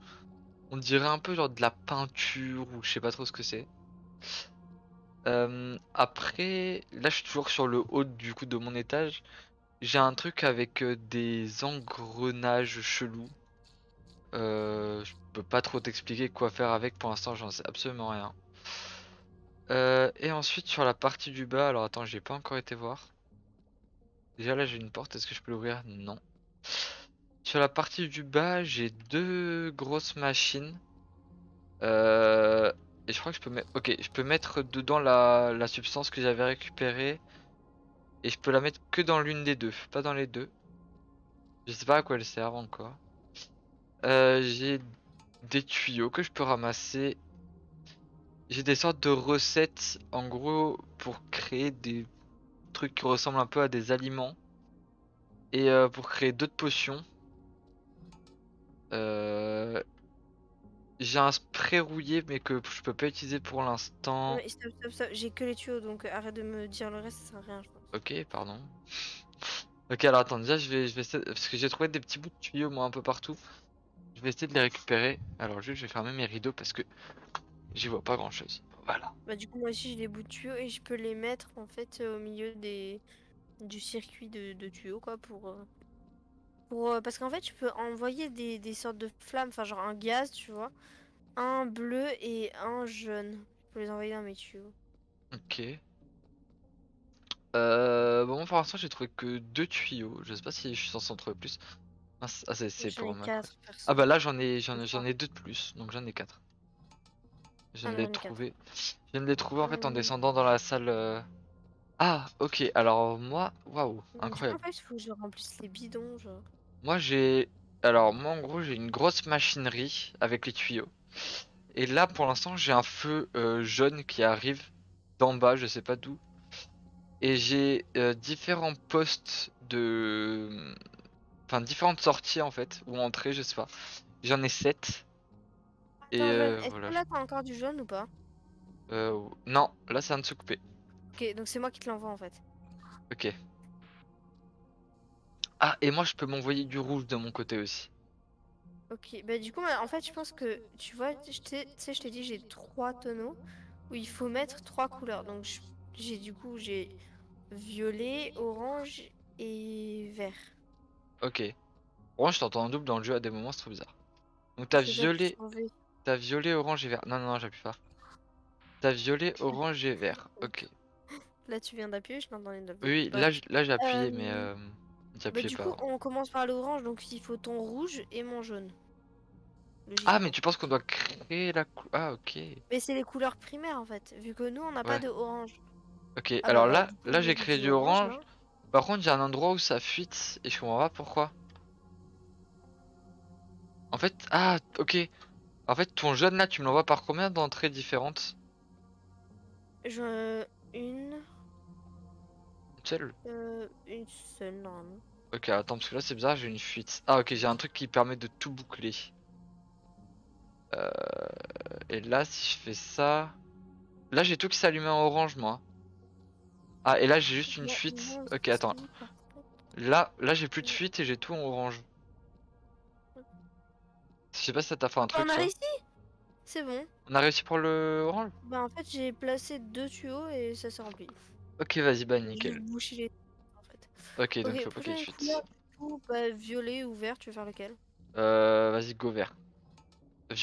[SPEAKER 1] On dirait un peu genre de la peinture ou je sais pas trop ce que c'est. Après, là je suis toujours sur le haut du coup de mon étage. J'ai un truc avec des engrenages chelous. Je peux pas trop t'expliquer quoi faire avec pour l'instant, j'en sais absolument rien. Et ensuite sur la partie du bas, alors attends, j'ai pas encore été voir. Déjà là j'ai une porte, est-ce que je peux l'ouvrir? Non. Sur la partie du bas, j'ai deux grosses machines. Euh, et je crois que je peux mettre. Ok, je peux mettre dedans la substance que j'avais récupérée. Et je peux la mettre que dans l'une des deux, pas dans les deux. Je sais pas à quoi elles servent encore. J'ai des tuyaux que je peux ramasser. J'ai des sortes de recettes, en gros, pour créer des trucs qui ressemblent un peu à des aliments. Et pour créer d'autres potions. Euh, J'ai un spray rouillé, mais que je peux pas utiliser pour
[SPEAKER 2] Non,
[SPEAKER 1] l'instant.
[SPEAKER 2] mais stop, stop, stop. J'ai que les tuyaux donc arrête de me dire le reste, ça sert à rien, je pense.
[SPEAKER 1] Ok, pardon. Ok, alors attends, déjà je vais essayer, parce que j'ai trouvé des petits bouts de tuyaux moi un peu partout. Je vais essayer de les récupérer. Alors juste, je vais fermer mes rideaux parce que j'y vois pas grand chose. Voilà.
[SPEAKER 2] Bah, du coup, moi aussi, j'ai des bouts de tuyaux et je peux les mettre en fait au milieu du circuit de tuyaux quoi parce qu'en fait, je peux envoyer des sortes de flammes, enfin, genre un gaz, tu vois, un bleu et un jaune. Je peux les envoyer dans mes tuyaux.
[SPEAKER 1] Ok. Bon, pour l'instant, j'ai trouvé que deux tuyaux. Je sais pas si je suis censé en trouver plus. Ah, c'est
[SPEAKER 2] J'en
[SPEAKER 1] pour
[SPEAKER 2] ai
[SPEAKER 1] ma creuse.
[SPEAKER 2] 4
[SPEAKER 1] Ah bah
[SPEAKER 2] perso.
[SPEAKER 1] là,
[SPEAKER 2] Ou
[SPEAKER 1] j'en
[SPEAKER 2] 3.
[SPEAKER 1] ai deux de plus, donc j'en ai quatre. Je viens
[SPEAKER 2] Ah
[SPEAKER 1] de
[SPEAKER 2] non,
[SPEAKER 1] les
[SPEAKER 2] j'en ai 4.
[SPEAKER 1] trouver. Je viens de les trouver en fait en
[SPEAKER 2] Hum,
[SPEAKER 1] descendant dans la salle. Ah, ok. Alors moi, waouh,
[SPEAKER 2] Du coup, en
[SPEAKER 1] incroyable.
[SPEAKER 2] fait, il faut que je remplisse les bidons, genre.
[SPEAKER 1] Moi, j'ai Alors moi en gros j'ai une grosse machinerie avec les tuyaux. Et là pour l'instant j'ai un feu jaune qui arrive d'en bas, je sais pas d'où. Et j'ai différents postes de... Enfin différentes sorties en fait, ou entrées, je sais pas. J'en ai 7. Et
[SPEAKER 2] Attends, jaune, est-ce que
[SPEAKER 1] voilà.
[SPEAKER 2] là t'as encore du jaune ou pas?
[SPEAKER 1] Non, là ça vient de se couper.
[SPEAKER 2] Ok, donc c'est moi qui te l'envoie en fait.
[SPEAKER 1] Ok. Ah et moi je peux m'envoyer du rouge de mon côté aussi.
[SPEAKER 2] Ok, bah du coup, en fait, je pense que, tu vois, tu sais, je t'ai dit, j'ai 3 tonneaux où il faut mettre 3 couleurs. Donc j'ai du coup, j'ai violet, orange et vert.
[SPEAKER 1] Ok. Orange, je t'entends en double dans le jeu à des moments, c'est trop bizarre. Donc
[SPEAKER 2] Parce que t'appuies sur V.
[SPEAKER 1] t'as violet, orange et vert. Non, non, non, j'appuie pas. T'as violet, orange et vert. Ok.
[SPEAKER 2] Là, tu viens d'appuyer, je t'entendais d'appuyer.
[SPEAKER 1] Oui,
[SPEAKER 2] Bref.
[SPEAKER 1] là j'ai appuyé, mais
[SPEAKER 2] Euh, bah,
[SPEAKER 1] j'appuyais
[SPEAKER 2] du
[SPEAKER 1] pas
[SPEAKER 2] coup,
[SPEAKER 1] avant.
[SPEAKER 2] on commence par l'orange, donc il faut ton rouge et mon jaune.
[SPEAKER 1] Ah, mais
[SPEAKER 2] Logiquement.
[SPEAKER 1] tu penses qu'on doit créer la Ah, ok.
[SPEAKER 2] Mais c'est les couleurs primaires en fait, vu que nous, on n'a pas
[SPEAKER 1] Ouais.
[SPEAKER 2] de orange.
[SPEAKER 1] Ok,
[SPEAKER 2] Ah bah
[SPEAKER 1] alors
[SPEAKER 2] voilà, du coup,
[SPEAKER 1] là
[SPEAKER 2] moi
[SPEAKER 1] j'ai
[SPEAKER 2] j'ai
[SPEAKER 1] créé
[SPEAKER 2] dit
[SPEAKER 1] du
[SPEAKER 2] orange
[SPEAKER 1] orange.
[SPEAKER 2] là.
[SPEAKER 1] Par contre, il y a un endroit où ça fuite et je comprends pas pourquoi. En fait, ah, ok. En fait, ton jaune là, tu me l'envoies par combien d'entrées différentes?
[SPEAKER 2] Je... Une...
[SPEAKER 1] Une seule?
[SPEAKER 2] Une seule normalement.
[SPEAKER 1] Ok, attends, parce que là c'est bizarre, j'ai une fuite. Ah, ok, j'ai un truc qui permet de tout boucler. Euh, Et là, si je fais ça... Là, j'ai tout qui s'allume en orange, moi. Ah, et là, j'ai juste une fuite.
[SPEAKER 2] Moi
[SPEAKER 1] Ok, attends.
[SPEAKER 2] aussi, par contre.
[SPEAKER 1] Là, j'ai plus de fuite et j'ai tout en orange. Je sais pas si ça t'a fait un
[SPEAKER 2] On
[SPEAKER 1] truc,
[SPEAKER 2] a
[SPEAKER 1] ça.
[SPEAKER 2] réussi. C'est bon.
[SPEAKER 1] On a réussi pour le orange?
[SPEAKER 2] Bah en fait, j'ai placé 2 tuyaux et ça s'est rempli.
[SPEAKER 1] Ok, vas-y, bah
[SPEAKER 2] J'ai juste
[SPEAKER 1] nickel.
[SPEAKER 2] bouché les en fait.
[SPEAKER 1] Ok, donc il
[SPEAKER 2] Ok,
[SPEAKER 1] faut pas qu'il y ait de
[SPEAKER 2] prochaine couleur,
[SPEAKER 1] fuite.
[SPEAKER 2] du coup, bah, violet ou vert, tu veux faire lequel?
[SPEAKER 1] Vas-y, go vert.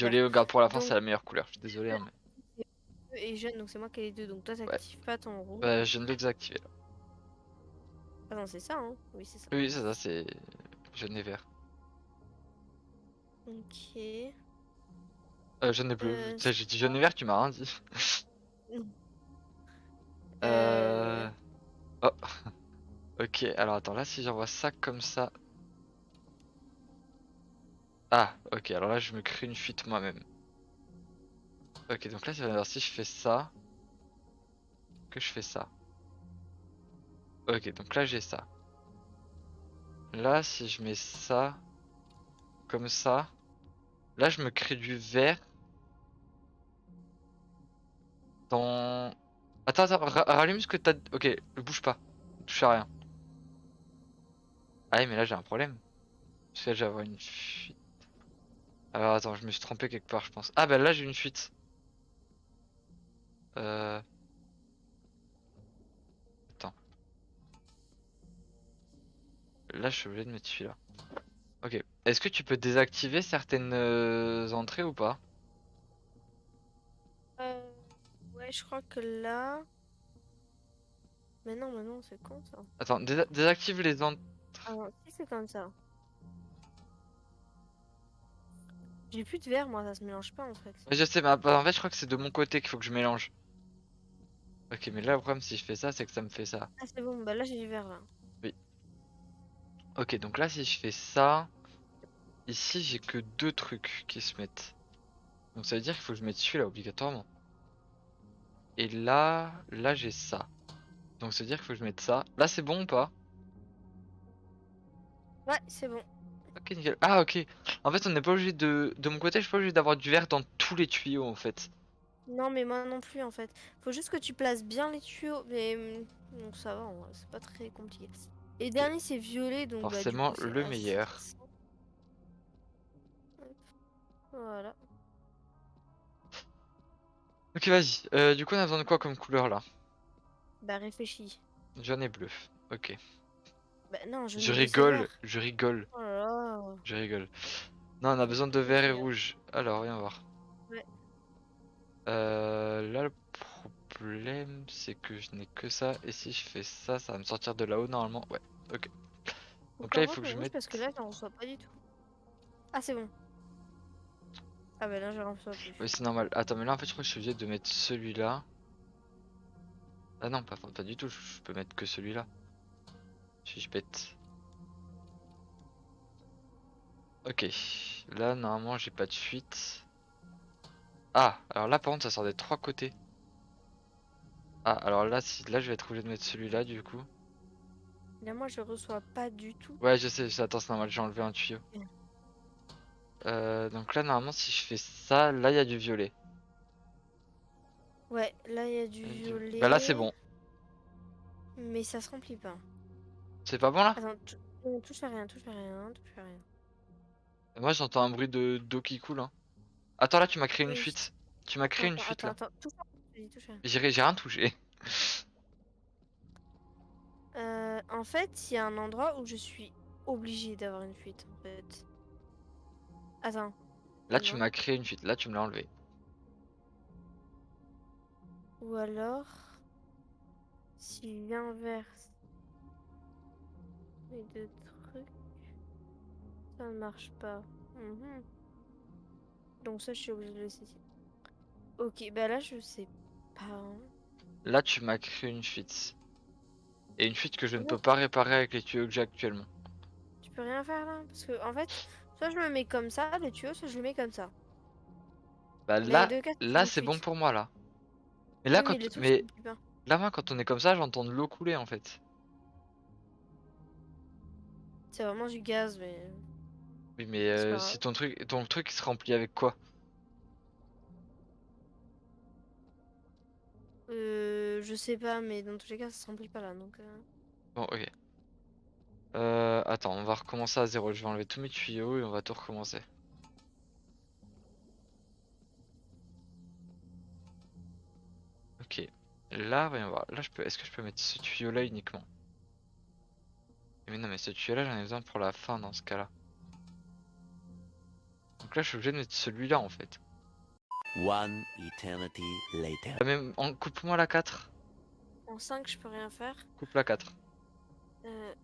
[SPEAKER 2] Vert.
[SPEAKER 1] Violet, garde pour la fin, c'est
[SPEAKER 2] Donc,
[SPEAKER 1] la meilleure couleur. Je suis désolé, hein, mais...
[SPEAKER 2] c'est bleu et jaune, donc c'est moi qui ai les deux. Donc toi,
[SPEAKER 1] Ouais,
[SPEAKER 2] t'actives pas ton rouge.
[SPEAKER 1] bah, je viens de le désactiver, là.
[SPEAKER 2] Ah non, c'est ça, hein? Oui, c'est ça.
[SPEAKER 1] Oui, c'est ça, c'est... Jaune et vert.
[SPEAKER 2] Ok.
[SPEAKER 1] Jaune et bleu. Tu sais, j'ai dit jaune et
[SPEAKER 2] Ça.
[SPEAKER 1] vert, tu m'as rien dit.
[SPEAKER 2] Euh...
[SPEAKER 1] Euh... Oh, ok, alors attends, là, si j'envoie ça comme ça... Ah, ok, alors là, je me crée une fuite moi-même. Ok, donc là, si je fais ça, que je fais ça. Ok, donc là, j'ai ça. Là, si je mets ça, comme ça, là, je me crée du vert dans... Attends, attends, rallume ce que t'as... Ok, ne bouge pas. Ne touche à rien. Ah oui, mais là, j'ai un problème. Parce que là, j'ai avoir une fuite. Alors, attends, je me suis trompé quelque part, je pense. Ah, bah là, j'ai une fuite. Euh... Attends. Là, je suis obligé de mettre celui-là. Ok. Est-ce que tu peux désactiver certaines entrées ou pas?
[SPEAKER 2] euh, Ouais, je crois que là... mais non, c'est con ça.
[SPEAKER 1] Attends, désactive les entrées.
[SPEAKER 2] Ah non, si c'est comme ça. J'ai plus de verre, moi, ça se mélange pas en fait.
[SPEAKER 1] Je sais, mais en fait, je crois que c'est de mon côté qu'il faut que je mélange. Ok, mais là, le problème, si je fais ça, c'est que ça me fait ça.
[SPEAKER 2] Ah, c'est bon, bah là j'ai du verre là.
[SPEAKER 1] Oui. Ok, donc là, si je fais ça, ici, j'ai que deux trucs qui se mettent. Donc ça veut dire qu'il faut que je mette celui-là obligatoirement. Et là, j'ai ça. Donc ça veut dire qu'il faut que je mette ça. Là, c'est bon ou pas?
[SPEAKER 2] Ouais, c'est bon.
[SPEAKER 1] Ok, nickel. Ah, ok. En fait, on n'est pas obligé de mon côté, je suis pas obligé d'avoir du verre dans tous les tuyaux, en fait.
[SPEAKER 2] Non, mais moi non plus en fait. Faut juste que tu places bien les tuyaux. Mais donc ça va, en vrai, c'est pas très compliqué. Et le
[SPEAKER 1] Ok.
[SPEAKER 2] dernier c'est violet, donc bah du
[SPEAKER 1] Forcément,
[SPEAKER 2] coup c'est
[SPEAKER 1] le
[SPEAKER 2] assez
[SPEAKER 1] meilleur.
[SPEAKER 2] simple. Hop, voilà.
[SPEAKER 1] Ok, vas-y. Du coup, on a besoin de quoi comme couleur, là?
[SPEAKER 2] Bah réfléchis.
[SPEAKER 1] Jaune et bleu. Ok.
[SPEAKER 2] Bah non, jaune
[SPEAKER 1] Je
[SPEAKER 2] et bleu c'est
[SPEAKER 1] rigole,
[SPEAKER 2] vert.
[SPEAKER 1] je rigole,
[SPEAKER 2] Oh là là.
[SPEAKER 1] je rigole. Non, on a
[SPEAKER 2] Jaune
[SPEAKER 1] besoin
[SPEAKER 2] et
[SPEAKER 1] de
[SPEAKER 2] bleu
[SPEAKER 1] vert et
[SPEAKER 2] c'est vert.
[SPEAKER 1] rouge. Alors, viens voir.
[SPEAKER 2] Ouais.
[SPEAKER 1] Là, le problème, c'est que je n'ai que ça. Et si je fais ça, ça va me sortir de là-haut, normalement. Ouais, ok.
[SPEAKER 2] Faut
[SPEAKER 1] Donc
[SPEAKER 2] que
[SPEAKER 1] là, il
[SPEAKER 2] t'envoies
[SPEAKER 1] faut que
[SPEAKER 2] ton
[SPEAKER 1] je
[SPEAKER 2] rouge
[SPEAKER 1] mette...
[SPEAKER 2] parce que là j'en reçois pas du tout. Ah c'est bon. Ah bah là je reçois plus.
[SPEAKER 1] Oui, c'est normal. Attends, mais là, en fait, je crois que je suis obligé de mettre celui-là. Ah non, pas du tout. Je peux mettre que celui-là. Si je pète. Ok. Là, normalement, j'ai pas de fuite. Ah, alors là, par contre, ça sort des trois côtés. Ah, alors là, si, là, je vais être obligé de mettre celui-là, du coup.
[SPEAKER 2] Là, moi, je reçois pas du tout.
[SPEAKER 1] Ouais, je sais, attends, c'est normal, j'ai enlevé un tuyau.
[SPEAKER 2] Bien.
[SPEAKER 1] Donc là, normalement, si je fais ça, là, il y a du violet.
[SPEAKER 2] Ouais, là, il y a du
[SPEAKER 1] Bah là, c'est
[SPEAKER 2] violet,
[SPEAKER 1] bon.
[SPEAKER 2] mais ça se remplit pas.
[SPEAKER 1] C'est pas bon, là?
[SPEAKER 2] Attends, on touche à rien, touche à rien, touche à rien.
[SPEAKER 1] Moi, j'entends un bruit de d'eau qui coule, hein. Attends, là, tu m'as créé une
[SPEAKER 2] Oui,
[SPEAKER 1] fuite. Tu m'as créé une
[SPEAKER 2] attends,
[SPEAKER 1] fuite,
[SPEAKER 2] attends,
[SPEAKER 1] là.
[SPEAKER 2] attends, touche à rien, vas-y, touche à rien.
[SPEAKER 1] J'ai rien touché.
[SPEAKER 2] En fait, il y a un endroit où je suis obligée d'avoir une fuite, en fait. Attends,
[SPEAKER 1] Là, tu
[SPEAKER 2] non.
[SPEAKER 1] m'as créé une fuite. Là, tu me l'as enlevé.
[SPEAKER 2] Ou alors, si j'inverse les deux trucs, ça ne marche pas. Mhm. Donc ça, je suis obligée de le laisser ici. Ok, bah là, je sais pas, hein.
[SPEAKER 1] Là, tu m'as créé une fuite. Et une fuite que je ne
[SPEAKER 2] Non,
[SPEAKER 1] peux pas réparer avec les tuyaux que j'ai actuellement.
[SPEAKER 2] tu peux rien faire là? Parce que, en fait, soit je me mets comme ça, le tuyau, soit je le mets comme ça.
[SPEAKER 1] Bah
[SPEAKER 2] Mais les
[SPEAKER 1] là,
[SPEAKER 2] deux cas, c'est
[SPEAKER 1] là,
[SPEAKER 2] une
[SPEAKER 1] c'est bon
[SPEAKER 2] fuite.
[SPEAKER 1] pour moi, là. Mais là,
[SPEAKER 2] Oui, mais le truc, ça
[SPEAKER 1] mais
[SPEAKER 2] remplit pas.
[SPEAKER 1] là, moi, quand on est comme ça, j'entends de l'eau couler, en fait.
[SPEAKER 2] C'est vraiment du gaz, mais
[SPEAKER 1] Oui, mais
[SPEAKER 2] c'est pas
[SPEAKER 1] si
[SPEAKER 2] grave.
[SPEAKER 1] ton truc il se remplit avec quoi?
[SPEAKER 2] Je sais pas, mais dans tous les cas, ça se remplit pas là, donc...
[SPEAKER 1] Bon, ok. Attends, on va recommencer à zéro. Je vais enlever tous mes tuyaux et on va tout recommencer. Ok. Là, voyons voir. Là, est-ce que je peux mettre ce tuyau-là uniquement? Mais non, mais ce tuyau-là, j'en ai besoin pour la fin dans ce cas-là. Donc là, je suis obligé de mettre celui-là en fait.
[SPEAKER 3] One eternity later.
[SPEAKER 1] Ah, mais coupe-moi la 4.
[SPEAKER 2] En 5, je peux rien faire.
[SPEAKER 1] Coupe la 4.
[SPEAKER 2] Euh,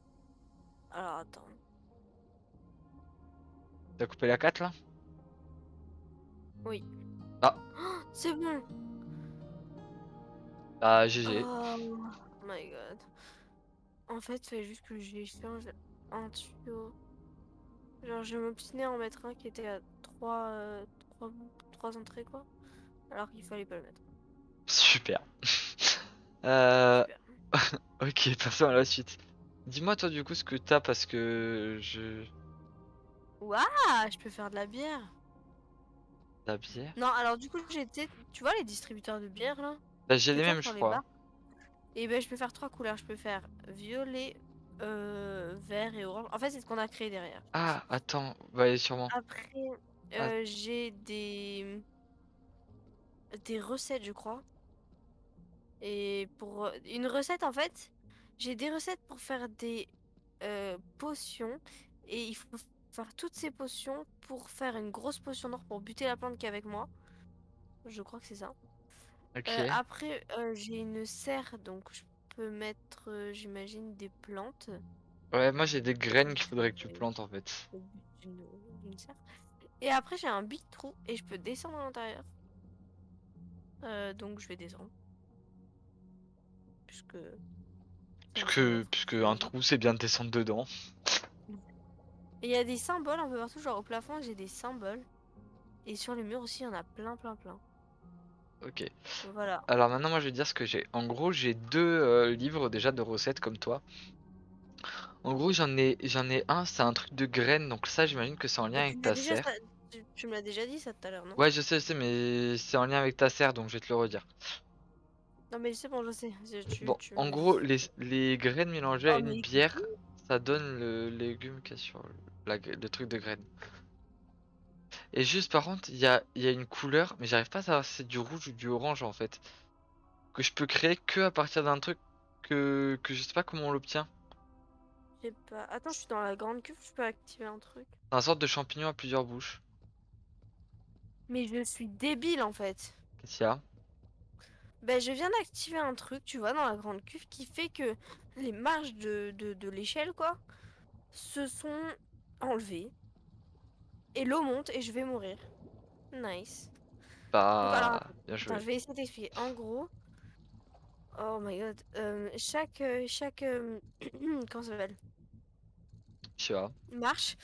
[SPEAKER 2] Alors, attends.
[SPEAKER 1] T'as coupé la 4 là?
[SPEAKER 2] Oui.
[SPEAKER 1] Ah,
[SPEAKER 2] C'est bon!
[SPEAKER 1] ah GG.
[SPEAKER 2] Oh my god. En fait, il fallait juste que j'échange un tuyau. Genre, je m'obstinais à en mettre un qui était à 3 entrées, quoi. Alors qu'il fallait pas le mettre.
[SPEAKER 1] Super. Euh,
[SPEAKER 2] Super.
[SPEAKER 1] ok, passons à la suite. Dis-moi toi du coup ce que t'as parce que je...
[SPEAKER 2] Waouh! Je peux faire de la bière.
[SPEAKER 1] La bière?
[SPEAKER 2] Non, alors du coup, j'étais... Tu vois les distributeurs de bière, là?
[SPEAKER 1] Bah, j'ai
[SPEAKER 2] Que
[SPEAKER 1] les
[SPEAKER 2] t'as
[SPEAKER 1] mêmes je
[SPEAKER 2] pour les
[SPEAKER 1] crois.
[SPEAKER 2] bars? Et ben, je peux faire 3 couleurs. Je peux faire violet, vert et orange. En fait, c'est ce qu'on a créé derrière, je pense.
[SPEAKER 1] Ah, attends, bah sûrement.
[SPEAKER 2] Après,
[SPEAKER 1] Ah,
[SPEAKER 2] j'ai des recettes, je crois. Et pour une recette, en fait, j'ai des recettes pour faire des potions. Et il faut faire toutes ces potions pour faire une grosse potion d'or pour buter la plante qui est avec moi. Je crois que c'est ça.
[SPEAKER 1] ok.
[SPEAKER 2] Après, j'ai une serre, donc je peux mettre, j'imagine, des plantes.
[SPEAKER 1] Ouais, moi j'ai des graines
[SPEAKER 2] Donc,
[SPEAKER 1] qu'il faudrait que tu plantes en fait.
[SPEAKER 2] au but d'une serre. Et après, j'ai un big trou et je peux descendre à l'intérieur. Donc, je vais descendre. Puisque ça me semble être
[SPEAKER 1] Puisque
[SPEAKER 2] assez
[SPEAKER 1] un
[SPEAKER 2] logique.
[SPEAKER 1] trou c'est bien de descendre dedans.
[SPEAKER 2] Et il y a des symboles un peu partout, genre au plafond, j'ai des symboles. Et sur les murs aussi, il y en a plein, plein, plein.
[SPEAKER 1] Ok.
[SPEAKER 2] Voilà.
[SPEAKER 1] Alors maintenant moi je vais dire ce que j'ai. En gros j'ai deux livres déjà de recettes comme toi. En gros j'en ai un, c'est un truc de graines, donc ça j'imagine que c'est en lien
[SPEAKER 2] Mais tu
[SPEAKER 1] avec
[SPEAKER 2] me l'as
[SPEAKER 1] ta
[SPEAKER 2] déjà,
[SPEAKER 1] serre.
[SPEAKER 2] tu me l'as déjà dit ça tout à l'heure, non?
[SPEAKER 1] Ouais je sais, mais c'est en lien avec ta serre donc je vais te le redire.
[SPEAKER 2] Non, mais c'est bon, je sais.
[SPEAKER 1] Bon,
[SPEAKER 2] Tu me
[SPEAKER 1] en
[SPEAKER 2] l'as
[SPEAKER 1] gros
[SPEAKER 2] dit.
[SPEAKER 1] les graines mélangées à
[SPEAKER 2] Oh,
[SPEAKER 1] une
[SPEAKER 2] mais
[SPEAKER 1] bière, ça donne le légume qu'il y a sur le truc de graines. Et juste par contre il y a une couleur, mais j'arrive pas à savoir si c'est du rouge ou du orange en fait. Que je peux créer que à partir d'un truc que je sais pas comment on l'obtient.
[SPEAKER 2] je sais pas. Attends, je suis dans la grande cuve, je peux activer un truc.
[SPEAKER 1] C'est un sorte de champignon à plusieurs bouches.
[SPEAKER 2] Mais je suis débile en fait.
[SPEAKER 1] Qu'est-ce qu'il y a?
[SPEAKER 2] Ben, je viens d'activer un truc, tu vois, dans la grande cuve qui fait que les marges de l'échelle, quoi, se sont enlevées. Et l'eau monte et je vais mourir. Nice. Donc, alors,
[SPEAKER 1] Bah, bien
[SPEAKER 2] attends,
[SPEAKER 1] joué.
[SPEAKER 2] je vais essayer d'expliquer. En gros, oh my god, chaque comment ça s'appelle?
[SPEAKER 1] Tu vois.
[SPEAKER 2] Marche